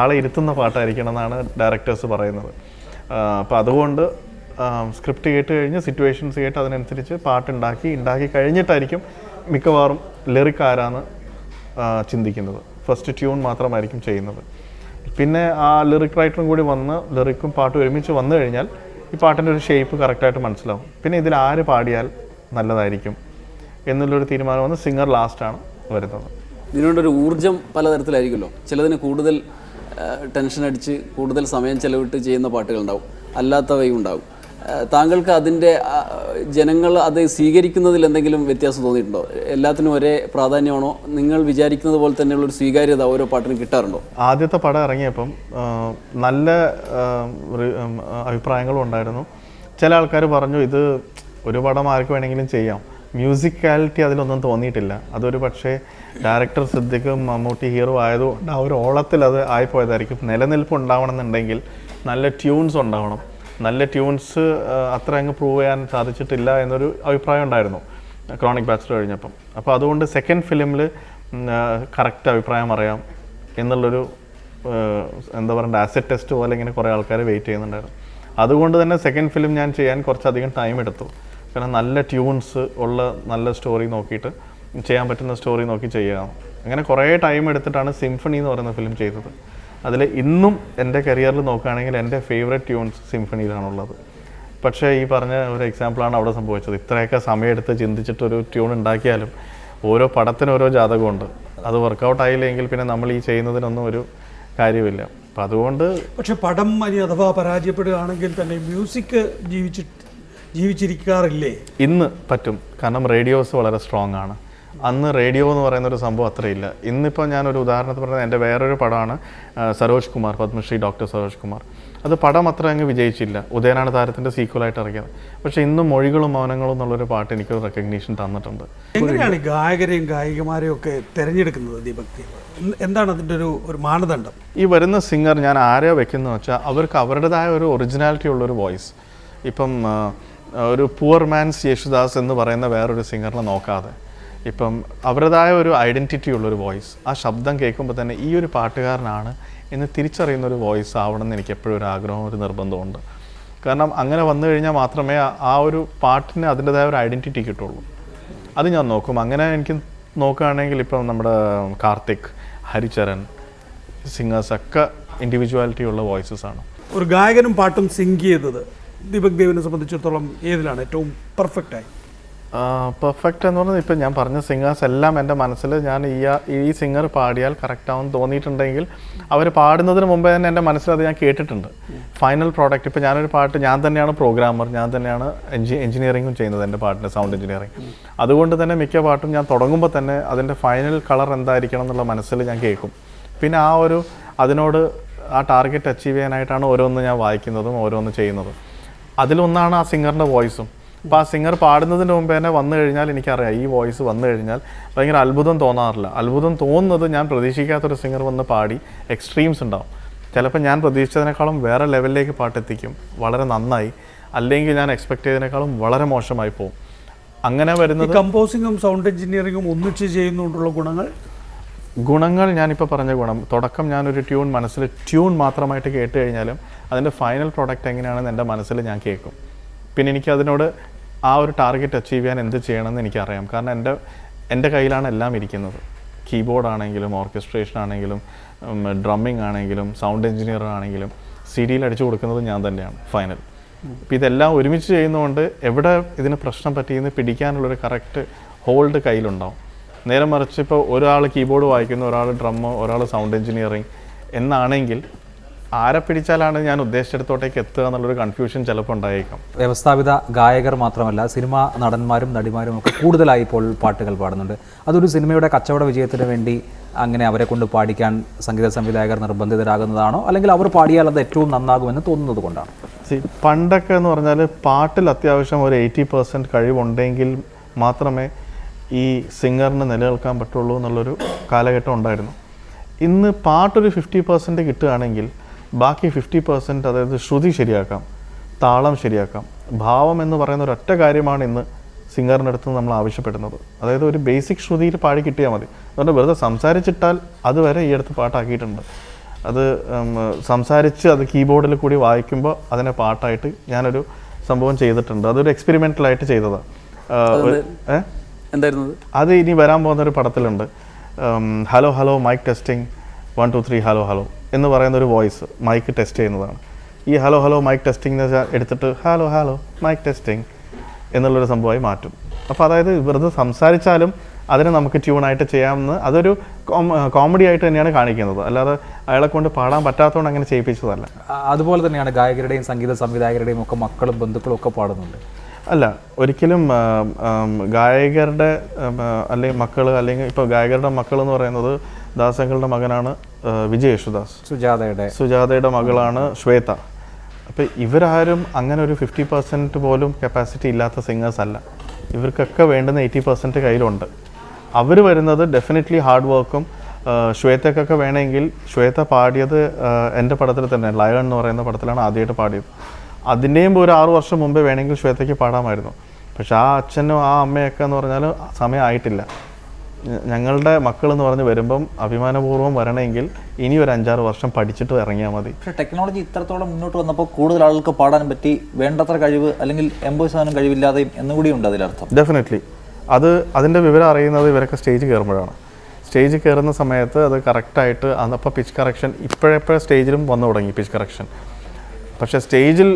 ആളെ ഇരുത്തുന്ന പാട്ടായിരിക്കണം എന്നാണ് ഡയറക്ടേഴ്സ് പറയുന്നത്. അപ്പോൾ അതുകൊണ്ട് സ്ക്രിപ്റ്റ് കേട്ട് കഴിഞ്ഞ് സിറ്റുവേഷൻസ് കേട്ട് അതിനനുസരിച്ച് ഉണ്ടാക്കി കഴിഞ്ഞിട്ടായിരിക്കും മിക്കവാറും ലിറിക് ആരാന്ന് ചിന്തിക്കുന്നത്. ഫസ്റ്റ് ട്യൂൺ മാത്രമായിരിക്കും ചെയ്യുന്നത്. പിന്നെ ആ ലിറിക് റൈറ്ററും കൂടി വന്ന് ലിറിക്കും പാട്ടും ഒരുമിച്ച് വന്നു കഴിഞ്ഞാൽ ഈ പാട്ടിൻ്റെ ഒരു ഷേപ്പ് കറക്റ്റായിട്ട് മനസ്സിലാവും. പിന്നെ ഇതിൽ ആര് പാടിയാൽ നല്ലതായിരിക്കും എന്നുള്ളൊരു തീരുമാനം വന്ന് സിംഗർ ലാസ്റ്റാണ് വരുന്നത്. ഇതിനോടൊരു ഊർജ്ജം പലതരത്തിലായിരിക്കുമല്ലോ. ചിലതിന് കൂടുതൽ ടെൻഷൻ അടിച്ച് കൂടുതൽ സമയം ചെലവിട്ട് ചെയ്യുന്ന പാട്ടുകളുണ്ടാവും, അല്ലാത്തവയും ഉണ്ടാവും. താങ്കൾക്ക് അതിൻ്റെ ജനങ്ങൾ അത് സ്വീകരിക്കുന്നതിൽ എന്തെങ്കിലും വ്യത്യാസം തോന്നിയിട്ടുണ്ടോ? എല്ലാത്തിനും ഒരേ പ്രാധാന്യമാണോ? നിങ്ങൾ വിചാരിക്കുന്നത് പോലെ തന്നെയുള്ളൊരു സ്വീകാര്യത ഓരോ പാട്ടിനും കിട്ടാറുണ്ടോ? ആദ്യത്തെ പടം ഇറങ്ങിയപ്പം നല്ല അഭിപ്രായങ്ങളും ഉണ്ടായിരുന്നു. ചില ആൾക്കാർ പറഞ്ഞു ഇത് ഒരു പടം ആർക്ക് വേണമെങ്കിലും ചെയ്യാം, മ്യൂസിക്കാലിറ്റി അതിലൊന്നും തോന്നിയിട്ടില്ല. അതൊരു പക്ഷേ ഡയറക്ടർ സിദ്ദിഖും മമ്മൂട്ടി ഹീറോ ആയതുകൊണ്ട് ആ ഒരു ഓളത്തിൽ അത് ആയിപ്പോയതായിരിക്കും. നിലനിൽപ്പ് ഉണ്ടാവണമെന്നുണ്ടെങ്കിൽ നല്ല ട്യൂൺസ് ഉണ്ടാവണം. നല്ല ട്യൂൺസ് അത്ര അങ്ങ് പ്രൂവ് ചെയ്യാൻ സാധിച്ചിട്ടില്ല എന്നൊരു അഭിപ്രായം ഉണ്ടായിരുന്നു ക്രോണിക് ബാച്ചിലർ കഴിഞ്ഞപ്പം. അപ്പോൾ അതുകൊണ്ട് സെക്കൻഡ് ഫിലിമിൽ കറക്റ്റ് അഭിപ്രായം അറിയാം എന്നുള്ളൊരു എന്താ പറയുക ആസിഡ് ടെസ്റ്റ് പോലെ ഇങ്ങനെ കുറേ ആൾക്കാർ വെയിറ്റ് ചെയ്യുന്നുണ്ടായിരുന്നു. അതുകൊണ്ട് തന്നെ സെക്കൻഡ് ഫിലിം ഞാൻ ചെയ്യാൻ കുറച്ചധികം ടൈം എടുത്തു. കാരണം നല്ല ട്യൂൺസ് ഉള്ള നല്ല സ്റ്റോറി നോക്കിയിട്ട് ചെയ്യാൻ പറ്റുന്ന സ്റ്റോറി നോക്കി ചെയ്യാം. അങ്ങനെ കുറേ ടൈം എടുത്തിട്ടാണ് സിംഫണി എന്ന് പറയുന്ന ഫിലിം ചെയ്തത്. അതിൽ ഇന്നും എൻ്റെ കരിയറിൽ നോക്കുകയാണെങ്കിൽ എൻ്റെ ഫേവറേറ്റ് ട്യൂൺസ് സിംഫണിയിലാണുള്ളത്. പക്ഷേ ഈ പറഞ്ഞ ഒരു എക്സാമ്പിളാണ് അവിടെ സംഭവിച്ചത്. ഇത്രയൊക്കെ സമയമെടുത്ത് ചിന്തിച്ചിട്ടൊരു ട്യൂൺ ഉണ്ടാക്കിയാലും ഓരോ പടത്തിനും ഓരോ ജാതകമുണ്ട്. അത് വർക്കൗട്ട് ആയില്ലെങ്കിൽ പിന്നെ നമ്മൾ ഈ ചെയ്യുന്നതിനൊന്നും ഒരു കാര്യമില്ല. അപ്പം അതുകൊണ്ട് പക്ഷെ പടം അഥവാ പരാജയപ്പെടുകയാണെങ്കിൽ തന്നെ മ്യൂസിക് ജീവിച്ചിരിക്കാറില്ലേ? ഇന്ന് പറ്റും. കാരണം റേഡിയോസ് വളരെ സ്ട്രോങ് ആണ്. അന്ന് റേഡിയോ എന്ന് പറയുന്ന ഒരു സംഭവം അത്രയില്ല. ഇന്നിപ്പോൾ ഞാനൊരു ഉദാഹരണത്തിന് പറഞ്ഞാൽ എൻ്റെ വേറൊരു പടമാണ് സരോജ് കുമാർ, പത്മശ്രീ ഡോക്ടർ സരോജ് കുമാർ. അത് പടം അത്ര അങ്ങ് വിജയിച്ചില്ല. ഉദയനാണ് താരത്തിൻ്റെ സീക്വലായിട്ട് ഇറങ്ങിയത്. പക്ഷേ ഇന്നും മൊഴികളും മൗനങ്ങളും എന്നുള്ളൊരു പാട്ട് എനിക്കൊരു റെക്കഗ്നീഷൻ തന്നിട്ടുണ്ട്. എങ്ങനെയാണ് ഗായകരെയും ഗായികമാരെയും ഒക്കെ തിരഞ്ഞെടുക്കുന്നത് ദീപക് ദേവ്? എന്താണ് അതിൻ്റെ ഒരു മാനദണ്ഡം? ഈ വരുന്ന സിംഗർ ഞാൻ ആരെയോ വെക്കുന്നത് വെച്ചാൽ അവർക്ക് അവരുടേതായ ഒരു ഒറിജിനാലിറ്റി ഉള്ളൊരു വോയിസ്. ഇപ്പം ഒരു പുവർ മാൻസ് യേശുദാസ് എന്ന് പറയുന്ന വേറൊരു സിംഗറിനെ നോക്കാതെ ഇപ്പം അവരുടേതായ ഒരു ഐഡൻറ്റിറ്റി ഉള്ളൊരു വോയിസ്, ആ ശബ്ദം കേൾക്കുമ്പോൾ തന്നെ ഈ ഒരു പാട്ടുകാരനാണ് എന്ന് തിരിച്ചറിയുന്ന ഒരു വോയിസ് ആവണമെന്ന് എനിക്ക് എപ്പോഴും ഒരു ആഗ്രഹം, ഒരു നിർബന്ധമുണ്ട്. കാരണം അങ്ങനെ വന്നു കഴിഞ്ഞാൽ മാത്രമേ ആ ഒരു പാട്ടിന് അതിൻ്റെതായ ഒരു ഐഡൻറ്റിറ്റി കിട്ടുള്ളൂ. അത് ഞാൻ നോക്കും. അങ്ങനെ എനിക്ക് നോക്കുകയാണെങ്കിൽ ഇപ്പം നമ്മുടെ കാർത്തിക്, ഹരിചരൺ സിംഗേഴ്സൊക്കെ ഇൻഡിവിജ്വാലിറ്റി ഉള്ള വോയിസസ് ആണ്. ഒരു ഗായകനും പാട്ടും സിങ്ക് ചെയ്തത് ദീപക് ദേവിനെ സംബന്ധിച്ചിടത്തോളം ഏതിലാണ് ഏറ്റവും പെർഫെക്റ്റായി? പെർഫെക്റ്റ് എന്ന് പറഞ്ഞാൽ ഇപ്പം ഞാൻ പറഞ്ഞ സിംഗേഴ്സ് എല്ലാം എൻ്റെ മനസ്സിൽ ഞാൻ ഈ സിംഗർ പാടിയാൽ കറക്റ്റാണെന്ന് തോന്നിയിട്ടുണ്ടെങ്കിൽ അവർ പാടുന്നതിന് മുമ്പേ തന്നെ എൻ്റെ മനസ്സിൽ അത് ഞാൻ കേട്ടിട്ടുണ്ട്. ഫൈനൽ പ്രോഡക്റ്റ് ഇപ്പം ഞാനൊരു പാട്ട്, ഞാൻ തന്നെയാണ് പ്രോഗ്രാമർ, ഞാൻ തന്നെയാണ് എഞ്ചിനീയറിങ്ങും ചെയ്യുന്നത് എൻ്റെ പാട്ടിൻ്റെ സൗണ്ട് എഞ്ചിനീയറിങ്. അതുകൊണ്ട് തന്നെ മിക്ക പാട്ടും ഞാൻ തുടങ്ങുമ്പോൾ തന്നെ അതിൻ്റെ ഫൈനൽ കളർ എന്തായിരിക്കണം എന്നുള്ള മനസ്സിൽ ഞാൻ കേൾക്കും. പിന്നെ അതിനോട് ആ ടാർഗറ്റ് അച്ചീവ് ചെയ്യാനായിട്ടാണ് ഓരോന്ന് ഞാൻ വായിക്കുന്നതും ഓരോന്ന് ചെയ്യുന്നതും. അതിലൊന്നാണ് ആ സിംഗറിൻ്റെ വോയിസും. അപ്പോൾ ആ സിംഗർ പാടുന്നതിന് മുമ്പ് തന്നെ വന്നു കഴിഞ്ഞാൽ എനിക്കറിയാം ഈ വോയിസ് വന്നു കഴിഞ്ഞാൽ ഭയങ്കര അത്ഭുതം തോന്നാറില്ല. അത്ഭുതം തോന്നുന്നത് ഞാൻ പ്രതീക്ഷിക്കാത്തൊരു സിംഗർ വന്ന് പാടി എക്സ്ട്രീംസ് ഉണ്ടാവും. ചിലപ്പോൾ ഞാൻ പ്രതീക്ഷിച്ചതിനേക്കാളും വേറെ ലെവലിലേക്ക് പാട്ടെത്തിക്കും, വളരെ നന്നായി. അല്ലെങ്കിൽ ഞാൻ എക്സ്പെക്ട് ചെയ്തതിനേക്കാളും വളരെ മോശമായി പോകും. അങ്ങനെ വരുന്നത് കമ്പോസിങ്ങും സൗണ്ട് എഞ്ചിനീയറിങ്ങും ഒന്നിച്ച് ചെയ്യുന്നതുകൊണ്ടുള്ള ഗുണങ്ങൾ ഞാനിപ്പോൾ പറഞ്ഞ ഗുണം, തുടക്കം ഞാനൊരു മനസ്സിൽ ട്യൂൺ മാത്രമായിട്ട് കേട്ട് കഴിഞ്ഞാലും അതിൻ്റെ ഫൈനൽ പ്രോഡക്റ്റ് എങ്ങനെയാണെന്ന് എൻ്റെ മനസ്സിൽ ഞാൻ കേൾക്കും. പിന്നെ എനിക്ക് അതിനോട് ആ ഒരു ടാർഗറ്റ് അച്ചീവ് ചെയ്യാൻ എന്ത് ചെയ്യണമെന്ന് എനിക്കറിയാം. കാരണം എൻ്റെ കയ്യിലാണ് എല്ലാം ഇരിക്കുന്നത്. കീബോർഡ് ആണെങ്കിലും ഓർക്കസ്ട്രേഷൻ ആണെങ്കിലും ഡ്രമ്മിങ് ആണെങ്കിലും സൗണ്ട് എഞ്ചിനീയർ ആണെങ്കിലും CD-യിൽ അടിച്ചു കൊടുക്കുന്നത് ഞാൻ തന്നെയാണ് ഫൈനൽ. അപ്പോൾ ഇതെല്ലാം ഒരുമിച്ച് ചെയ്യുന്നതുകൊണ്ട് എവിടെ ഇതിന് പ്രശ്നം പറ്റിയെന്ന് പിടിക്കാനുള്ളൊരു കറക്റ്റ് ഹോൾഡ് കയ്യിലുണ്ടാവും. നേരെ മറിച്ച് ഇപ്പോൾ ഒരാൾ കീബോർഡ് വായിക്കുന്നു, ഒരാൾ ഡ്രമ്മ്, ഒരാൾ സൗണ്ട് എഞ്ചിനീയറിങ് എന്നാണെങ്കിൽ ആരെ പിടിച്ചാലാണ് ഞാൻ ഉദ്ദേശിച്ചിടത്തോട്ടേക്ക് എത്തുക എന്നുള്ളൊരു കൺഫ്യൂഷൻ ചിലപ്പോൾ ഉണ്ടായേക്കാം. വ്യവസ്ഥാപിത ഗായകർ മാത്രമല്ല, സിനിമാ നടന്മാരും നടിമാരും ഒക്കെ കൂടുതലായി ഇപ്പോൾ പാട്ടുകൾ പാടുന്നുണ്ട്. അതൊരു സിനിമയുടെ കച്ചവട വിജയത്തിന് വേണ്ടി അങ്ങനെ അവരെ കൊണ്ട് പാടിക്കാൻ സംഗീത സംവിധായകർ നിർബന്ധിതരാകുന്നതാണോ, അല്ലെങ്കിൽ അവർ പാടിയാൽ അത് ഏറ്റവും നന്നാകുമെന്ന് തോന്നുന്നത് കൊണ്ടാണ്? പണ്ടൊക്കെ എന്ന് പറഞ്ഞാൽ പാട്ടിൽ അത്യാവശ്യം ഒരു 80% കഴിവുണ്ടെങ്കിൽ മാത്രമേ ഈ സിംഗറിന് നിലനിൽക്കാൻ പറ്റുള്ളൂ എന്നുള്ളൊരു കാലഘട്ടം ഉണ്ടായിരുന്നു. ഇന്ന് പാട്ടൊരു 50% കിട്ടുകയാണെങ്കിൽ ബാക്കി 50%, അതായത് ശ്രുതി ശരിയാക്കാം, താളം ശരിയാക്കാം, ഭാവം എന്ന് പറയുന്ന ഒരൊറ്റ കാര്യമാണ് ഇന്ന് സിംഗറിൻ്റെ അടുത്ത് നമ്മൾ ആവശ്യപ്പെടുന്നത്. അതായത് ഒരു ബേസിക് ശ്രുതിയിൽ പാടി കിട്ടിയാൽ മതി. അതുകൊണ്ട് വെറുതെ സംസാരിച്ചിട്ടാൽ അതുവരെ ഈ അടുത്ത് പാട്ടാക്കിയിട്ടുണ്ട്. അത് സംസാരിച്ച് അത് കീബോർഡിൽ കൂടി വായിക്കുമ്പോൾ അതിനെ പാട്ടായിട്ട് ഞാനൊരു സംഭവം ചെയ്തിട്ടുണ്ട്. അതൊരു എക്സ്പെരിമെൻ്റലായിട്ട് ചെയ്തതാണ്. എന്തായിരുന്നു അത് ഇനി വരാൻ പോകുന്ന ഒരു പടത്തിലുണ്ട്. Hello hello mike testing 1 2 3 hello hello എന്ന് പറയുന്ന ഒരു വോയിസ് മൈക്ക് ടെസ്റ്റ് ചെയ്യുന്നതാണ്. ഈ ഹലോ ഹലോ മൈക്ക് ടെസ്റ്റിംഗ് എന്ന് വെച്ചാൽ എടുത്തിട്ട് ഹലോ ഹലോ മൈക്ക് ടെസ്റ്റിംഗ് എന്നുള്ളൊരു സംഭവമായി മാറ്റും. അപ്പോൾ അതായത് വെറുതെ സംസാരിച്ചാലും അതിനെ നമുക്ക് ട്യൂണായിട്ട് ചെയ്യാമെന്ന് അതൊരു കോമഡി ആയിട്ട് തന്നെയാണ് കാണിക്കുന്നത്. അല്ലാതെ അയാളെ കൊണ്ട് പാടാൻ പറ്റാത്തതുകൊണ്ട് അങ്ങനെ ചെയ്യിപ്പിച്ചതല്ല. അതുപോലെ തന്നെയാണ് ഗായകരുടെയും സംഗീത സംവിധായകരുടെയും ഒക്കെ മക്കളും ബന്ധുക്കളും ഒക്കെ പാടുന്നുണ്ട്. അല്ല, ഒരിക്കലും ഗായകരുടെ അല്ലെങ്കിൽ മക്കൾ, അല്ലെങ്കിൽ ഇപ്പോൾ ഗായകരുടെ മക്കൾ എന്ന് പറയുന്നത് ദാസങ്ങളുടെ മകനാണ് വിജയ് യേശുദാസ്, സുജാതയുടെ മകളാണ് ശ്വേത. അപ്പോൾ ഇവരാരും അങ്ങനെ ഒരു 50% പോലും കപ്പാസിറ്റി ഇല്ലാത്ത സിംഗേഴ്സ് അല്ല. ഇവർക്കൊക്കെ വേണ്ടുന്ന 80% കയ്യിലുണ്ട്. അവർ വരുന്നത് ഡെഫിനറ്റ്ലി ഹാർഡ് വർക്കും. ശ്വേതക്കൊക്കെ വേണമെങ്കിൽ ശ്വേത പാടിയത് എൻ്റെ പടത്തിൽ തന്നെ ലയൺ എന്ന് പറയുന്ന പടത്തിലാണ് ആദ്യമായിട്ട് പാടിയത്. അതിൻ്റെയും ഒരു 6 വർഷം മുമ്പേ വേണമെങ്കിൽ ശ്വേതയ്ക്ക് പാടാമായിരുന്നു. പക്ഷെ ആ അച്ഛനും ആ അമ്മയൊക്കെ എന്ന് പറഞ്ഞാൽ സമയമായിട്ടില്ല. ഞങ്ങളുടെ മക്കളെന്ന് പറഞ്ഞ് വരുമ്പം അഭിമാനപൂർവ്വം വരണമെങ്കിൽ ഇനി ഒരു 5-6 വർഷം പഠിച്ചിട്ട് ഇറങ്ങിയാൽ മതി. പക്ഷേ ടെക്നോളജി ഇത്രത്തോളം മുന്നോട്ട് വന്നപ്പോൾ കൂടുതൽ ആളുകൾക്ക് പാടാനും പറ്റി, വേണ്ടത്ര കഴിവ് അല്ലെങ്കിൽ 80% കഴിവില്ലാതെയും എന്നുകൂടി ഉണ്ട് അതിലർത്ഥം. ഡെഫിനറ്റ്ലി അതിൻ്റെ വിവരം അറിയുന്നത് ഇവരൊക്കെ സ്റ്റേജ് കയറുമ്പോഴാണ്. സ്റ്റേജ് കയറുന്ന സമയത്ത് അത് കറക്റ്റായിട്ട് അപ്പോൾ പിച്ച് കറക്ഷൻ ഇപ്പോഴെപ്പോഴും സ്റ്റേജിലും വന്നു തുടങ്ങി പിച്ച് കറക്ഷൻ. പക്ഷേ സ്റ്റേജിൽ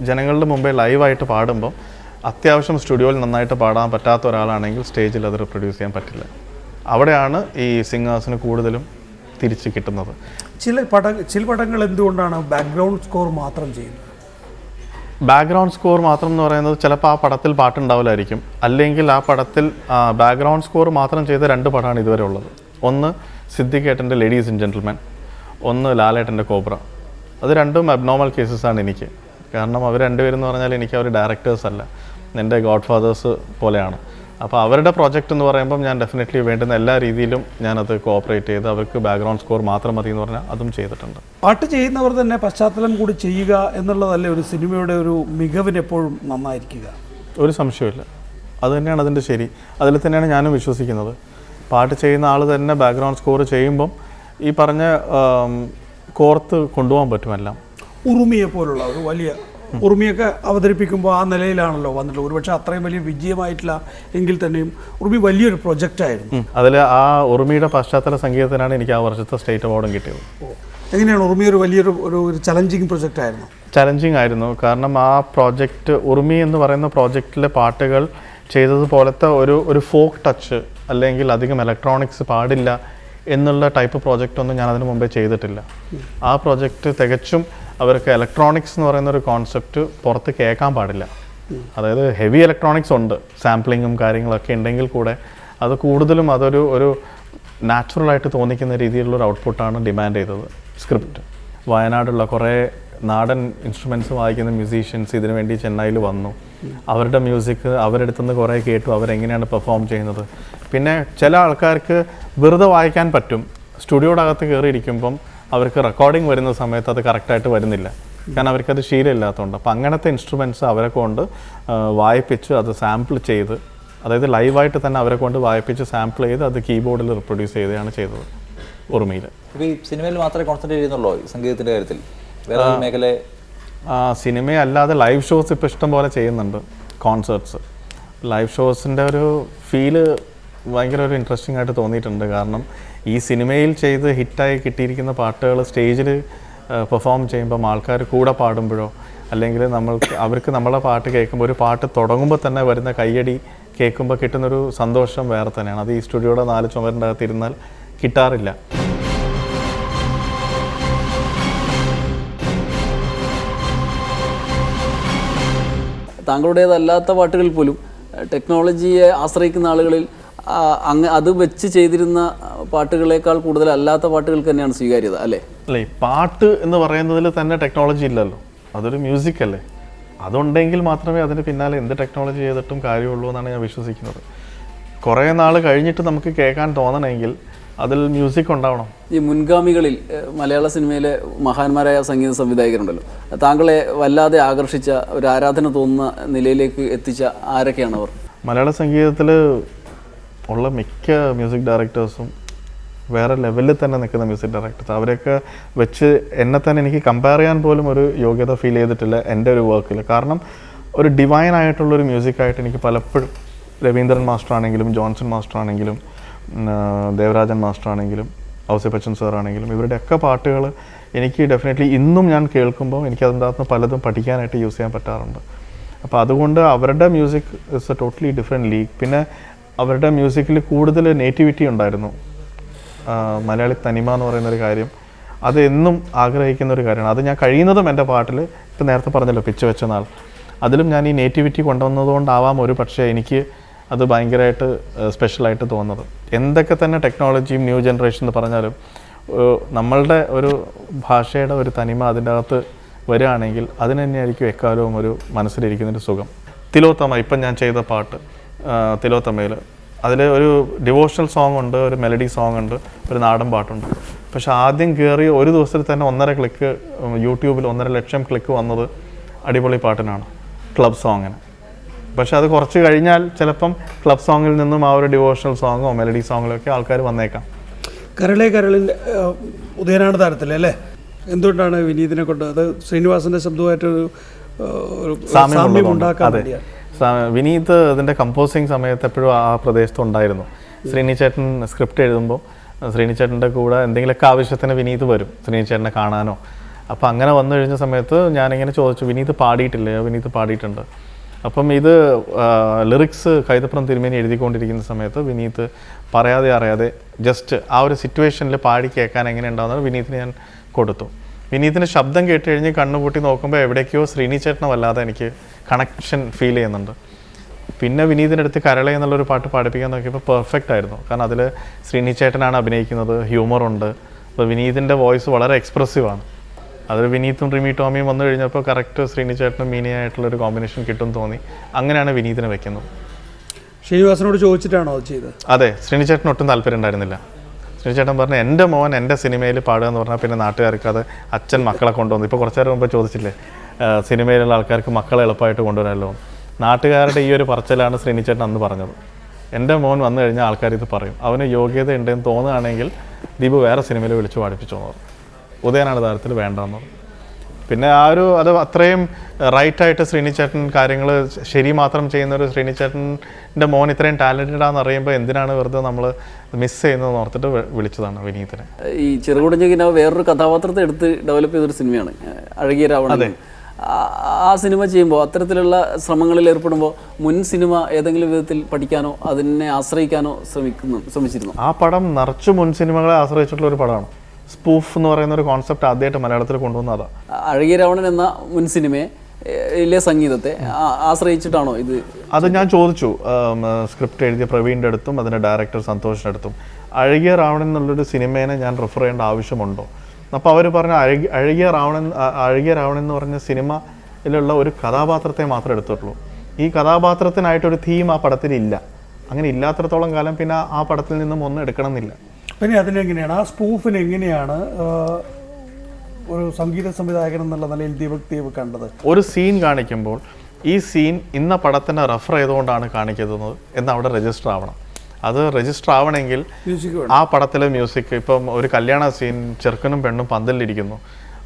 ജനങ്ങളുടെ മുമ്പേ ലൈവായിട്ട് പാടുമ്പോൾ അത്യാവശ്യം സ്റ്റുഡിയോയിൽ നന്നായിട്ട് പാടാൻ പറ്റാത്ത ഒരാളാണെങ്കിൽ സ്റ്റേജിൽ അത് റിപ്രൊഡ്യൂസ് ചെയ്യാൻ പറ്റില്ല. അവിടെയാണ് ഈ സിംഗേഴ്സിന് കൂടുതലും തിരിച്ച് കിട്ടുന്നത്. ചില പടങ്ങൾ എന്തുകൊണ്ടാണ് ബാക്ക്ഗ്രൗണ്ട് സ്കോർ മാത്രം ചെയ്യുന്നത്? ബാക്ക്ഗ്രൗണ്ട് സ്കോർ മാത്രം എന്ന് പറയുന്നത് ചിലപ്പോൾ ആ പടത്തിൽ പാട്ടുണ്ടാവില്ലായിരിക്കും, അല്ലെങ്കിൽ ആ പടത്തിൽ ബാക്ക്ഗ്രൗണ്ട് സ്കോർ മാത്രം ചെയ്ത 2 പടമാണ് ഇതുവരെ ഉള്ളത്. ഒന്ന് സിദ്ദിഖേട്ടൻ്റെ ലേഡീസ് ആൻഡ് ജെൻറ്റിൽമാൻ, ഒന്ന് ലാലേട്ടൻ്റെ കോബ്ര. അത് രണ്ടും അബ്നോർമൽ കേസസാണ് എനിക്ക്. കാരണം അവർ രണ്ടുപേരെന്ന് പറഞ്ഞാൽ എനിക്ക് അവർ ഡയറക്ടേഴ്സ് അല്ല, എൻ്റെ ഗോഡ് ഫാദേഴ്സ് പോലെയാണ്. അപ്പോൾ അവരുടെ പ്രോജക്റ്റ് എന്ന് പറയുമ്പം ഞാൻ ഡെഫിനറ്റ്ലി വേണ്ടുന്ന എല്ലാ രീതിയിലും ഞാനത് കോഓപ്പറേറ്റ് ചെയ്ത് അവർക്ക് ബാക്ക്ഗ്രൗണ്ട് സ്കോർ മാത്രം മതി എന്ന് പറഞ്ഞാൽ അതും ചെയ്തിട്ടുണ്ട്. പാട്ട് ചെയ്യുന്നവർ തന്നെ പശ്ചാത്തലം കൂടി ചെയ്യുക എന്നുള്ളതല്ലേ ഒരു സിനിമയുടെ ഒരു മികവിന് എപ്പോഴും നന്നായിരിക്കുക? ഒരു സംശയമില്ല, അത് തന്നെയാണ് അതിൻ്റെ ശരി. അതിൽ തന്നെയാണ് ഞാനും വിശ്വസിക്കുന്നത്. പാട്ട് ചെയ്യുന്ന ആൾ തന്നെ ബാക്ക്ഗ്രൗണ്ട് സ്കോർ ചെയ്യുമ്പം ഈ പറഞ്ഞ കോർത്ത് കൊണ്ടുപോകാൻ പറ്റുമെല്ലാം. ഉറുമിയെ പോലുള്ള ഒരു വലിയ ഉറുമിയൊക്കെ അവതരിപ്പിക്കുമ്പോൾ ആ നിലയിലാണല്ലോ വന്നിട്ടുള്ളത്. ഒരുപക്ഷെ അത്രയും വലിയ വിജയമായിട്ടില്ല എങ്കിൽ തന്നെയും ഉറുമി വലിയൊരു പ്രൊജക്റ്റായിരുന്നു. അതിൽ ആ ഉറുമിയുടെ പശ്ചാത്തല സംഗീതത്തിനാണ് എനിക്ക് ആ വർഷത്തെ സ്റ്റേറ്റ് അവാർഡും കിട്ടിയത്. എങ്ങനെയാണ് ഉറുമി ഒരു വലിയൊരു ചലഞ്ചിങ് പ്രൊജക്റ്റായിരുന്നു? ചലഞ്ചിങ് ആയിരുന്നു. കാരണം ആ പ്രോജക്റ്റ് ഉറുമി എന്ന് പറയുന്ന പ്രോജക്റ്റിലെ പാട്ടുകൾ ചെയ്തതുപോലത്തെ ഒരു ഫോക്ക് ടച്ച് അല്ലെങ്കിൽ അധികം ഇലക്ട്രോണിക്സ് പാടില്ല എന്നുള്ള ടൈപ്പ് പ്രോജക്റ്റൊന്നും ഞാൻ അതിന് മുമ്പേ ചെയ്തിട്ടില്ല. ആ പ്രോജക്റ്റ് തികച്ചും അവർക്ക് ഇലക്ട്രോണിക്സ് എന്ന് പറയുന്ന ഒരു കോൺസെപ്റ്റ് പുറത്ത് കേൾക്കാൻ പാടില്ല. അതായത് ഹെവി ഇലക്ട്രോണിക്സ് ഉണ്ട്, സാമ്പിളിങ്ങും കാര്യങ്ങളൊക്കെ ഉണ്ടെങ്കിൽ കൂടെ അത് കൂടുതലും ഒരു നാച്ചുറലായിട്ട് തോന്നിക്കുന്ന രീതിയിലുള്ളൊരു ഔട്ട്പുട്ടാണ് ഡിമാൻഡ് ചെയ്തത് സ്ക്രിപ്റ്റ്. വയനാടുള്ള കുറേ നാടൻ ഇൻസ്ട്രുമെൻറ്റ്സ് വായിക്കുന്ന മ്യൂസീഷ്യൻസ് ഇതിനു വേണ്ടി ചെന്നൈയിൽ വന്നു. അവരുടെ മ്യൂസിക് അവരെടുത്തുനിന്ന് കുറേ കേട്ടു, അവരെങ്ങനെയാണ് പെർഫോം ചെയ്യുന്നത്. പിന്നെ ചില ആൾക്കാർക്ക് വെറുതെ വായിക്കാൻ പറ്റും, സ്റ്റുഡിയോയുടെ അകത്ത് കയറിയിരിക്കുമ്പം അവർക്ക് റെക്കോർഡിംഗ് വരുന്ന സമയത്ത് അത് കറക്റ്റായിട്ട് വരുന്നില്ല, കാരണം അവർക്കത് ശീലമില്ലാത്തതുകൊണ്ട്. അപ്പോൾ അങ്ങനത്തെ ഇൻസ്ട്രുമെൻറ്റ്സ് അവരെ കൊണ്ട് വായിപ്പിച്ച് അത് സാമ്പിൾ ചെയ്ത്, അതായത് ലൈവായിട്ട് തന്നെ അവരെ കൊണ്ട് വായിപ്പിച്ച് സാമ്പിൾ ചെയ്ത് അത് കീബോർഡിൽ റിപ്രൊഡ്യൂസ് ചെയ്താണ് ചെയ്തത് ഉറുമിയിൽ. ഇപ്പോൾ ഈ സിനിമയിൽ മാത്രമേ കോൺസെൻട്രേറ്റ് ചെയ്യുന്നുള്ളൂ സംഗീതത്തിൻ്റെ കാര്യത്തിൽ? വേറെ മേഖല സിനിമയല്ലാതെ ലൈവ് ഷോസ് ഇപ്പോൾ ഇഷ്ടം പോലെ ചെയ്യുന്നുണ്ട്, കോൺസേർട്സ്. ലൈവ് ഷോസിൻ്റെ ഒരു ഫീല് ഭയങ്കര ഒരു ഇൻട്രസ്റ്റിംഗ് ആയിട്ട് തോന്നിയിട്ടുണ്ട്. കാരണം ഈ സിനിമയിൽ ചെയ്ത് ഹിറ്റായി കിട്ടിയിരിക്കുന്ന പാട്ടുകൾ സ്റ്റേജിൽ പെർഫോം ചെയ്യുമ്പം ആൾക്കാർ കൂടെ പാടുമ്പോഴോ അല്ലെങ്കിൽ അവർക്ക് നമ്മളെ പാട്ട് കേൾക്കുമ്പോൾ, ഒരു പാട്ട് തുടങ്ങുമ്പോൾ തന്നെ വരുന്ന കയ്യടി കേൾക്കുമ്പോൾ കിട്ടുന്നൊരു സന്തോഷം വേറെ തന്നെയാണ്. അത് ഈ സ്റ്റുഡിയോയുടെ 4 ചുമരിൻ്റെ അകത്ത് ഇരുന്നാൽ കിട്ടാറില്ല. താങ്കളുടേതല്ലാത്ത പാട്ടുകൾ പോലും ടെക്നോളജിയെ ആശ്രയിക്കുന്ന ആളുകളിൽ അത് വെച്ച് ചെയ്തിരുന്ന പാട്ടുകളേക്കാൾ കൂടുതൽ അല്ലാത്ത പാട്ടുകൾക്ക് തന്നെയാണ് സ്വീകാര്യത, അല്ലേ? അല്ലേ, പാട്ട് എന്ന് പറയുന്നതിൽ തന്നെ ടെക്നോളജി ഇല്ലല്ലോ, അതൊരു മ്യൂസിക് അല്ലേ. അതുണ്ടെങ്കിൽ മാത്രമേ അതിന് പിന്നാലെ എന്ത് ടെക്നോളജി ചെയ്തിട്ടും കാര്യമുള്ളൂ എന്നാണ് ഞാൻ വിശ്വസിക്കുന്നത്. കുറേ നാൾ കഴിഞ്ഞിട്ട് നമുക്ക് കേൾക്കാൻ തോന്നണമെങ്കിൽ അതിൽ മ്യൂസിക് ഉണ്ടാവണം. ഈ മുൻഗാമികളിൽ മലയാള സിനിമയിലെ മഹാന്മാരായ സംഗീത സംവിധായകരുണ്ടല്ലോ, താങ്കളെ വല്ലാതെ ആകർഷിച്ച, ഒരു ആരാധന തോന്നുന്ന നിലയിലേക്ക് എത്തിച്ച ആരൊക്കെയാണ് അവർ? മലയാള സംഗീതത്തിൽ ഉള്ള മിക്ക മ്യൂസിക് ഡയറക്ടേഴ്സും വേറെ ലെവലിൽ തന്നെ നിൽക്കുന്ന മ്യൂസിക് ഡയറക്ടേഴ്സ്. അവരെയൊക്കെ വെച്ച് എന്നെ തന്നെ എനിക്ക് കമ്പയർ ചെയ്യാൻ പോലും ഒരു യോഗ്യത ഫീൽ ചെയ്തിട്ടില്ല എൻ്റെ ഒരു വർക്കിൽ. കാരണം ഒരു ഡിവൈൻ ആയിട്ടുള്ളൊരു മ്യൂസിക്കായിട്ട് എനിക്ക് പലപ്പോഴും രവീന്ദ്രൻ മാസ്റ്റർ ആണെങ്കിലും ജോൺസൺ മാസ്റ്റർ ആണെങ്കിലും ദേവരാജൻ മാസ്റ്റർ ആണെങ്കിലും ഔസേപ്പച്ചൻ സാർ ആണെങ്കിലും ഇവരുടെയൊക്കെ പാട്ടുകൾ എനിക്ക് ഡെഫിനറ്റ്ലി ഇന്നും ഞാൻ കേൾക്കുമ്പോൾ എനിക്ക് അതിൻ്റെ അകത്ത് പലതും പഠിക്കാനായിട്ട് യൂസ് ചെയ്യാൻ പറ്റാറുണ്ട്. അപ്പോൾ അതുകൊണ്ട് അവരുടെ music is A totally different league. പിന്നെ അവരുടെ മ്യൂസിക്കിൽ കൂടുതൽ നേറ്റിവിറ്റി ഉണ്ടായിരുന്നു. മലയാളി തനിമ എന്ന് പറയുന്നൊരു കാര്യം അത് എന്നും ആഗ്രഹിക്കുന്ന ഒരു കാര്യമാണ്. അത് ഞാൻ കഴിയുന്നതും എൻ്റെ പാട്ടിൽ ഇപ്പം നേരത്തെ പറഞ്ഞല്ലോ പിച്ച് വെച്ച നാൾ, അതിലും ഞാൻ ഈ നേറ്റിവിറ്റി കൊണ്ടുവന്നതുകൊണ്ടാവാം ഒരു പക്ഷേ എനിക്ക് അത് ഭയങ്കരമായിട്ട് സ്പെഷ്യലായിട്ട് തോന്നുന്നത്. എന്തൊക്കെ തന്നെ ടെക്നോളജിയും ന്യൂ ജനറേഷൻ എന്ന് പറഞ്ഞാലും നമ്മളുടെ ഒരു ഭാഷയുടെ ഒരു തനിമ അതിൻ്റെ അകത്ത് വരികയാണെങ്കിൽ അതിന് തന്നെയായിരിക്കും എക്കാലവും ഒരു മനസ്സിലിരിക്കുന്നൊരു സുഖം. തിലോത്തമ ഇപ്പം ഞാൻ ചെയ്ത പാട്ട് തിലോത്തമയിൽ അതിൽ ഒരു ഡിവോഷണൽ സോങ് ഉണ്ട്, ഒരു മെലഡി സോങ് ഉണ്ട്, ഒരു നാടൻ പാട്ടുണ്ട്. പക്ഷെ ആദ്യം കയറി ഒരു ദിവസത്തിൽ തന്നെ 1.5 ക്ലിക്ക് യൂട്യൂബിൽ 1.5 ലക്ഷം ക്ലിക്ക് വന്നത് അടിപൊളി പാട്ടിനാണ്, ക്ലബ് സോങ്ങിന്. പക്ഷെ അത് കുറച്ച് കഴിഞ്ഞാൽ ചിലപ്പം ക്ലബ് സോങ്ങിൽ നിന്നും ആ ഒരു ഡിവോഷണൽ സോങ്ങോ മെലഡി സോങ്ങിലൊക്കെ ആൾക്കാർ വന്നേക്കാം. കരളിൻ്റെ ഉദയനാണ് താരത്തില്ലേ അല്ലേ? എന്തുകൊണ്ടാണ് വിനീതിനെ കൊണ്ട് അത് ശ്രീനിവാസന്റെ ശബ്ദമായിട്ടൊരു സാമ്യം ഉണ്ടാക്കാൻ വേണ്ടിയാണ്? വിനീത് അതിൻ്റെ കമ്പോസിങ് സമയത്ത് എപ്പോഴും ആ പ്രദേശത്ത് ഉണ്ടായിരുന്നു. ശ്രീനി ചേട്ടൻ സ്ക്രിപ്റ്റ് എഴുതുമ്പോൾ ശ്രീനി ചേട്ടൻ്റെ കൂടെ എന്തെങ്കിലുമൊക്കെ ആവശ്യത്തിന് വിനീത് വരും ശ്രീനി ചേട്ടനെ കാണാനോ. അപ്പോൾ അങ്ങനെ വന്നു കഴിഞ്ഞ സമയത്ത് ഞാനിങ്ങനെ ചോദിച്ചു, വിനീത് പാടിയിട്ടില്ലേ? വിനീത് പാടിയിട്ടുണ്ട്. അപ്പം ഇത് ലിറിക്സ് കൈതപ്രം തിരുമേനി എഴുതിക്കൊണ്ടിരിക്കുന്ന സമയത്ത് വിനീത് പറയാതെ അറിയാതെ ജസ്റ്റ് ആ ഒരു സിറ്റുവേഷനിൽ പാടി കേൾക്കാൻ എങ്ങനെ ഉണ്ടാകുന്നത് വിനീതിന് ഞാൻ കൊടുത്തു. വിനീതിൻ്റെ ശബ്ദം കേട്ട് കഴിഞ്ഞ് കണ്ണുപൂട്ടി നോക്കുമ്പോൾ എവിടേക്കോ ശ്രീനി ചേട്ടനെ വല്ലാതെ എനിക്ക് കണക്ഷൻ ഫീൽ ചെയ്യുന്നുണ്ട്. പിന്നെ വിനീതിൻ്റെ അടുത്ത് കരള എന്നുള്ളൊരു പാട്ട് പാടിപ്പിക്കാൻ നോക്കിയപ്പോൾ പെർഫെക്റ്റ് ആയിരുന്നു. കാരണം അതിൽ ശ്രീനി ചേട്ടനാണ് അഭിനയിക്കുന്നത്, ഹ്യൂമറുണ്ട്. അപ്പോൾ വിനീതിൻ്റെ വോയിസ് വളരെ എക്സ്പ്രസീവാണ്. അതിൽ വിനീതും റിമി ടോമിയും വന്നു കഴിഞ്ഞപ്പോൾ കറക്റ്റ് ശ്രീനി ചേട്ടനും മീനിയായിട്ടുള്ളൊരു കോമ്പിനേഷൻ കിട്ടും തോന്നി. അങ്ങനെയാണ് വിനീതിനെ വെക്കുന്നത്. ശ്രീനിവാസനോട് ചോദിച്ചിട്ടാണോ അത് ചെയ്തത്? അതെ, ശ്രീനി ചേട്ടന് ഒട്ടും താല്പര്യം ഉണ്ടായിരുന്നില്ല. ശ്രീനി ചേട്ടൻ പറഞ്ഞു എൻ്റെ മോൻ എൻ്റെ സിനിമയിൽ പാടുക എന്ന് പറഞ്ഞാൽ പിന്നെ നാട്ടുകാർക്ക് അത് അച്ഛൻ മക്കളെ കൊണ്ടുവന്നു. ഇപ്പോൾ കുറച്ചു നേരം മുമ്പ് ചോദിച്ചില്ലേ സിനിമയിലുള്ള ആൾക്കാർക്ക് മക്കളെ എളുപ്പമായിട്ട് കൊണ്ടുവരാമല്ലോ. നാട്ടുകാരുടെ ഈ ഒരു പറച്ചിലാണ് ശ്രീനി ചേട്ടൻ അന്ന് പറഞ്ഞത്. എൻ്റെ മോൻ വന്നു കഴിഞ്ഞാൽ ആൾക്കാർ ഇത് പറയും, അവന് യോഗ്യത ഉണ്ടെന്ന് തോന്നുകയാണെങ്കിൽ ദീപു വേറെ സിനിമയിൽ വിളിച്ച് പാടിപ്പിച്ചു എന്ന് പറഞ്ഞു. ഉദയനാണ് താരത്തിൽ വേണ്ടെന്ന് പറഞ്ഞു. പിന്നെ ആ ഒരു അത് അത്രയും റൈറ്റായിട്ട് ശ്രീനി ചേട്ടൻ കാര്യങ്ങൾ ശരി മാത്രം ചെയ്യുന്നൊരു ശ്രീനി ചേട്ടൻ്റെ മോൻ ഇത്രയും ടാലൻറ്റഡ് ആണെന്ന് അറിയുമ്പോൾ എന്തിനാണ് വെറുതെ നമ്മൾ മിസ് ചെയ്യുന്നതെന്ന് ഓർത്തിട്ട് വിളിച്ചതാണ് വിനീതിനെ. ഈ ചെറുകുടഞ്ഞ വേറൊരു കഥാപാത്രത്തെ എടുത്ത് ഡെവലപ്പ് ചെയ്തൊരു സിനിമയാണ് അഴകിയ രാവണൻ. ആ സിനിമ ചെയ്യുമ്പോൾ അത്തരത്തിലുള്ള ശ്രമങ്ങളിൽ ഏർപ്പെടുമ്പോൾ മുൻ സിനിമ ഏതെങ്കിലും വിധത്തിൽ പഠിക്കാനോ അതിനെ ആശ്രയിക്കാനോ ശ്രമിച്ചിരുന്നു? ആ പടം നിറച്ചു മുൻ സിനിമകളെ ആശ്രയിച്ചിട്ടുള്ള ഒരു പടമാണ്. സ്പൂഫ് എന്ന് പറയുന്ന ഒരു കോൺസെപ്റ്റ് ആദ്യമായിട്ട് മലയാളത്തിൽ കൊണ്ടുവന്നതാണ്. അഴകിയ രാവണൻ എന്ന മുൻ സിനിമയിലെ സംഗീതത്തെ ആശ്രയിച്ചിട്ടാണോ ഇത്? അത് ഞാൻ ചോദിച്ചു സ്ക്രിപ്റ്റ് എഴുതിയ പ്രവീണിൻ്റെ അടുത്തും അതിൻ്റെ ഡയറക്ടർ സന്തോഷിൻ്റെ അടുത്തും, അഴകിയ രാവണൻ എന്നുള്ളൊരു സിനിമേനെ ഞാൻ റെഫർ ചെയ്യേണ്ട ആവശ്യമുണ്ടോ? അപ്പോൾ അവർ പറഞ്ഞു അഴകിയ രാവണൻ എന്ന് പറഞ്ഞ സിനിമയിലുള്ള ഒരു കഥാപാത്രത്തെ മാത്രമേ എടുത്തിട്ടുള്ളൂ. ഈ കഥാപാത്രത്തിനായിട്ടൊരു തീം ആ പടത്തിലില്ല. അങ്ങനെ ഇല്ലാത്തടത്തോളം കാലം പിന്നെ ആ പടത്തിൽ നിന്നും ഒന്നും എടുക്കണമെന്നില്ല. പിന്നെ അതിനെങ്ങനെയാണ് ആ സ്പൂഫിന് എങ്ങനെയാണ് ഒരു സംഗീത സംവിധായകൻ എന്നുള്ള നിലയിൽ ദീപക് ദേവ് കണ്ടത്? ഒരു സീൻ കാണിക്കുമ്പോൾ ഈ സീൻ ഇന്ന പടത്തിനെ റെഫർ ചെയ്തുകൊണ്ടാണ് കാണിക്കുന്നത് എന്ന് അവിടെ രജിസ്റ്റർ ആവണം. അത് രജിസ്റ്റർ ആവണമെങ്കിൽ ആ പടത്തിലെ മ്യൂസിക്, ഇപ്പം ഒരു കല്യാണ സീൻ, ചെറുക്കനും പെണ്ണും പന്തലിരിക്കുന്നു.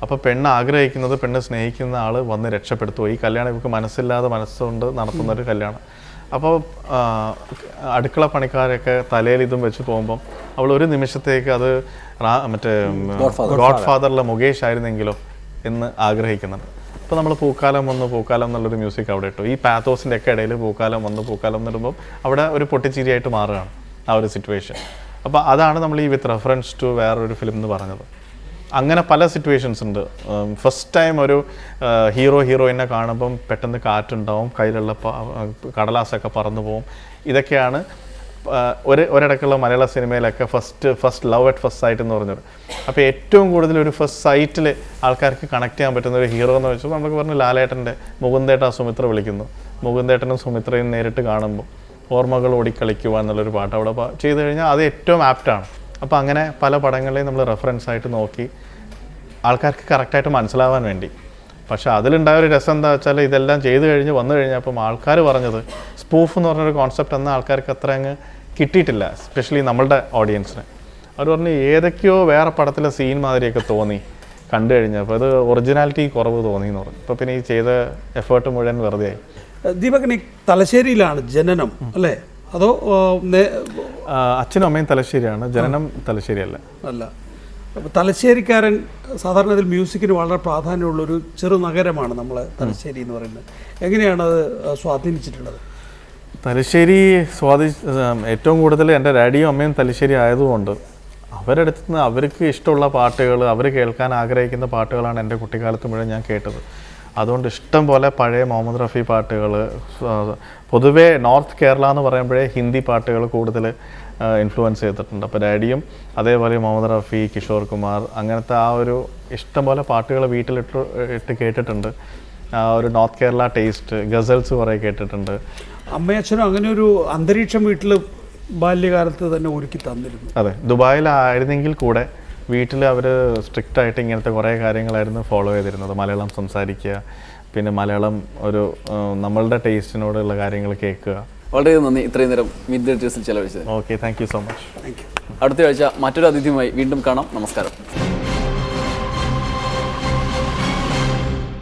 അപ്പോൾ പെണ്ണ് ആഗ്രഹിക്കുന്നത് പെണ്ണ് സ്നേഹിക്കുന്ന ആൾ വന്ന് രക്ഷപ്പെടുത്തുമോ? ഈ കല്യാണം ഇവർക്ക് മനസ്സില്ലാതെ മനസ്സുകൊണ്ട് നടത്തുന്നൊരു കല്യാണം. അപ്പോൾ അടുക്കള പണിക്കാരൊക്കെ തലയിൽ ഇതും വെച്ച് പോകുമ്പം അവൾ ഒരു നിമിഷത്തേക്ക് അത് മറ്റേ ഗോഡ് ഫാദറിലെ മുകേഷ് ആയിരുന്നെങ്കിലോ എന്ന് ആഗ്രഹിക്കുന്നുണ്ട്. അപ്പോൾ നമ്മൾ പൂക്കാലം എന്നുള്ളൊരു മ്യൂസിക് അവിടെ ഇട്ടു. ഈ പാത്തോസിൻ്റെ ഒക്കെ ഇടയിൽ പൂക്കാലം എന്നിടുമ്പം അവിടെ ഒരു പൊട്ടിച്ചിരിയായിട്ട് മാറുകയാണ് ആ ഒരു സിറ്റുവേഷൻ. അപ്പോൾ അതാണ് നമ്മൾ ഈ വിത്ത് റെഫറൻസ് ടു വേറൊരു ഫിലിം എന്ന് പറഞ്ഞത്. അങ്ങനെ പല സിറ്റുവേഷൻസ് ഉണ്ട്. ഫസ്റ്റ് ടൈം ഒരു ഹീറോയിനെ കാണുമ്പം പെട്ടെന്ന് കാറ്റുണ്ടാവും, കയ്യിലുള്ള കടലാസൊക്കെ പറന്നു പോവും. ഇതൊക്കെയാണ് ഒരിടക്കുള്ള മലയാള സിനിമയിലൊക്കെ first love at first sight എന്ന് പറഞ്ഞത്. അപ്പോൾ ഏറ്റവും കൂടുതൽ ഒരു ഫസ്റ്റ് സൈറ്റിൽ ആൾക്കാർക്ക് കണക്ട് ചെയ്യാൻ പറ്റുന്ന ഒരു ഹീറോ എന്ന് വെച്ചാൽ നമുക്ക് പറഞ്ഞു ലാലേട്ടൻ്റെ മുകുന്ദേട്ട സുമിത്ര വിളിക്കുന്നു. മുകുന്ദേട്ടനും സുമിത്രയും നേരിട്ട് കാണുമ്പോൾ ഓർമ്മകൾ ഓടിക്കളിക്കുക എന്നുള്ളൊരു പാട്ട് അവിടെ ചെയ്ത് കഴിഞ്ഞാൽ അത് ഏറ്റവും ആപ്റ്റാണ്. അപ്പോൾ അങ്ങനെ പല പടങ്ങളെയും നമ്മൾ റെഫറൻസ് ആയിട്ട് നോക്കി ആൾക്കാർക്ക് കറക്റ്റായിട്ട് മനസ്സിലാവാൻ വേണ്ടി. പക്ഷേ അതിലുണ്ടായ ഒരു രസം എന്താ വെച്ചാൽ ഇതെല്ലാം ചെയ്ത് കഴിഞ്ഞ് വന്നു കഴിഞ്ഞപ്പം ആൾക്കാർ പറഞ്ഞത് സ്പൂഫ് എന്ന് പറഞ്ഞൊരു കോൺസെപ്റ്റ് എന്ന ആൾക്കാർക്ക് അത്ര അങ്ങ് കിട്ടിയിട്ടില്ല, എസ്പെഷ്യലി നമ്മളുടെ ഓഡിയൻസിന്. അവർ പറഞ്ഞു ഏതൊക്കെയോ വേറെ പടത്തിലെ സീൻ മാതിരിയൊക്കെ തോന്നി, കണ്ടു കഴിഞ്ഞപ്പോൾ അത് ഒറിജിനാലിറ്റി കുറവ് തോന്നി എന്ന് പറഞ്ഞു. അപ്പോൾ പിന്നെ ഈ ചെയ്ത എഫേർട്ട് മുഴുവൻ വെറുതെ ആയി. ദീപകിന് തലശ്ശേരിയിലാണ് ജനനം അല്ലേ, അതോ അച്ഛനും അമ്മയും തലശ്ശേരിയാണ്, ജനനം തലശ്ശേരിയല്ല. അല്ല. അപ്പോൾ തലശ്ശേരിക്കാരൻ സാധാരണ ഇതിൽ മ്യൂസിക്കിന് വളരെ പ്രാധാന്യമുള്ളൊരു ചെറു നഗരമാണ് നമ്മളെ തലശ്ശേരി എന്ന് പറയുന്നത്. എങ്ങനെയാണ് അത് സ്വാധീനിച്ചിട്ടുള്ളത്? തലശ്ശേരി ഏറ്റവും കൂടുതൽ എൻ്റെ ഡാഡിയും അമ്മയും തലശ്ശേരി ആയതുകൊണ്ട് അവരടുത്ത് നിന്ന് അവർക്ക് ഇഷ്ടമുള്ള പാട്ടുകൾ, അവർ കേൾക്കാൻ ആഗ്രഹിക്കുന്ന പാട്ടുകളാണ് എൻ്റെ കുട്ടിക്കാലത്ത് മുഴുവൻ ഞാൻ കേട്ടത്. അതുകൊണ്ട് ഇഷ്ടം പോലെ പഴയ മുഹമ്മദ് റഫി പാട്ടുകൾ, പൊതുവേ നോർത്ത് കേരള എന്ന് പറയുമ്പോഴേ ഹിന്ദി പാട്ടുകൾ കൂടുതൽ ഇൻഫ്ലുവൻസ് ചെയ്തിട്ടുണ്ട്. അപ്പോൾ ഡാഡിയും അതേപോലെ മുഹമ്മദ് റഫി, കിഷോർ കുമാർ, അങ്ങനത്തെ ആ ഒരു ഇഷ്ടം പോലെ പാട്ടുകൾ വീട്ടിലിട്ട് കേട്ടിട്ടുണ്ട്. ഒരു നോർത്ത് കേരള ടേസ്റ്റ്, ഗസൽസ് കുറേ കേട്ടിട്ടുണ്ട്. അമ്മയച്ഛനും അങ്ങനെ ഒരു അന്തരീക്ഷം വീട്ടിൽ ബാല്യകാലത്ത് തന്നെ ഒരുക്കി തന്നിരുന്നു. അതെ, ദുബായിലായിരുന്നെങ്കിൽ കൂടെ വീട്ടിൽ അവർ സ്ട്രിക്റ്റ് ആയിട്ട് ഇങ്ങനത്തെ കുറേ കാര്യങ്ങളായിരുന്നു ഫോളോ ചെയ്തിരുന്നത്. മലയാളം സംസാരിക്കുക, പിന്നെ മലയാളം ഒരു നമ്മളുടെ ടേസ്റ്റിനോടുള്ള കാര്യങ്ങൾ കേൾക്കുക. വളരെ നന്ദി ഇത്രയും നേരം മീറ്റ് ദി എഡിറ്റേഴ്സിൽ ചെലവഴിച്ചത്. Okay, thank you so much. Thank you. അടുത്ത ആഴ്ച മറ്റൊരു അതിഥിയുമായി വീണ്ടും കാണാം. നമസ്കാരം.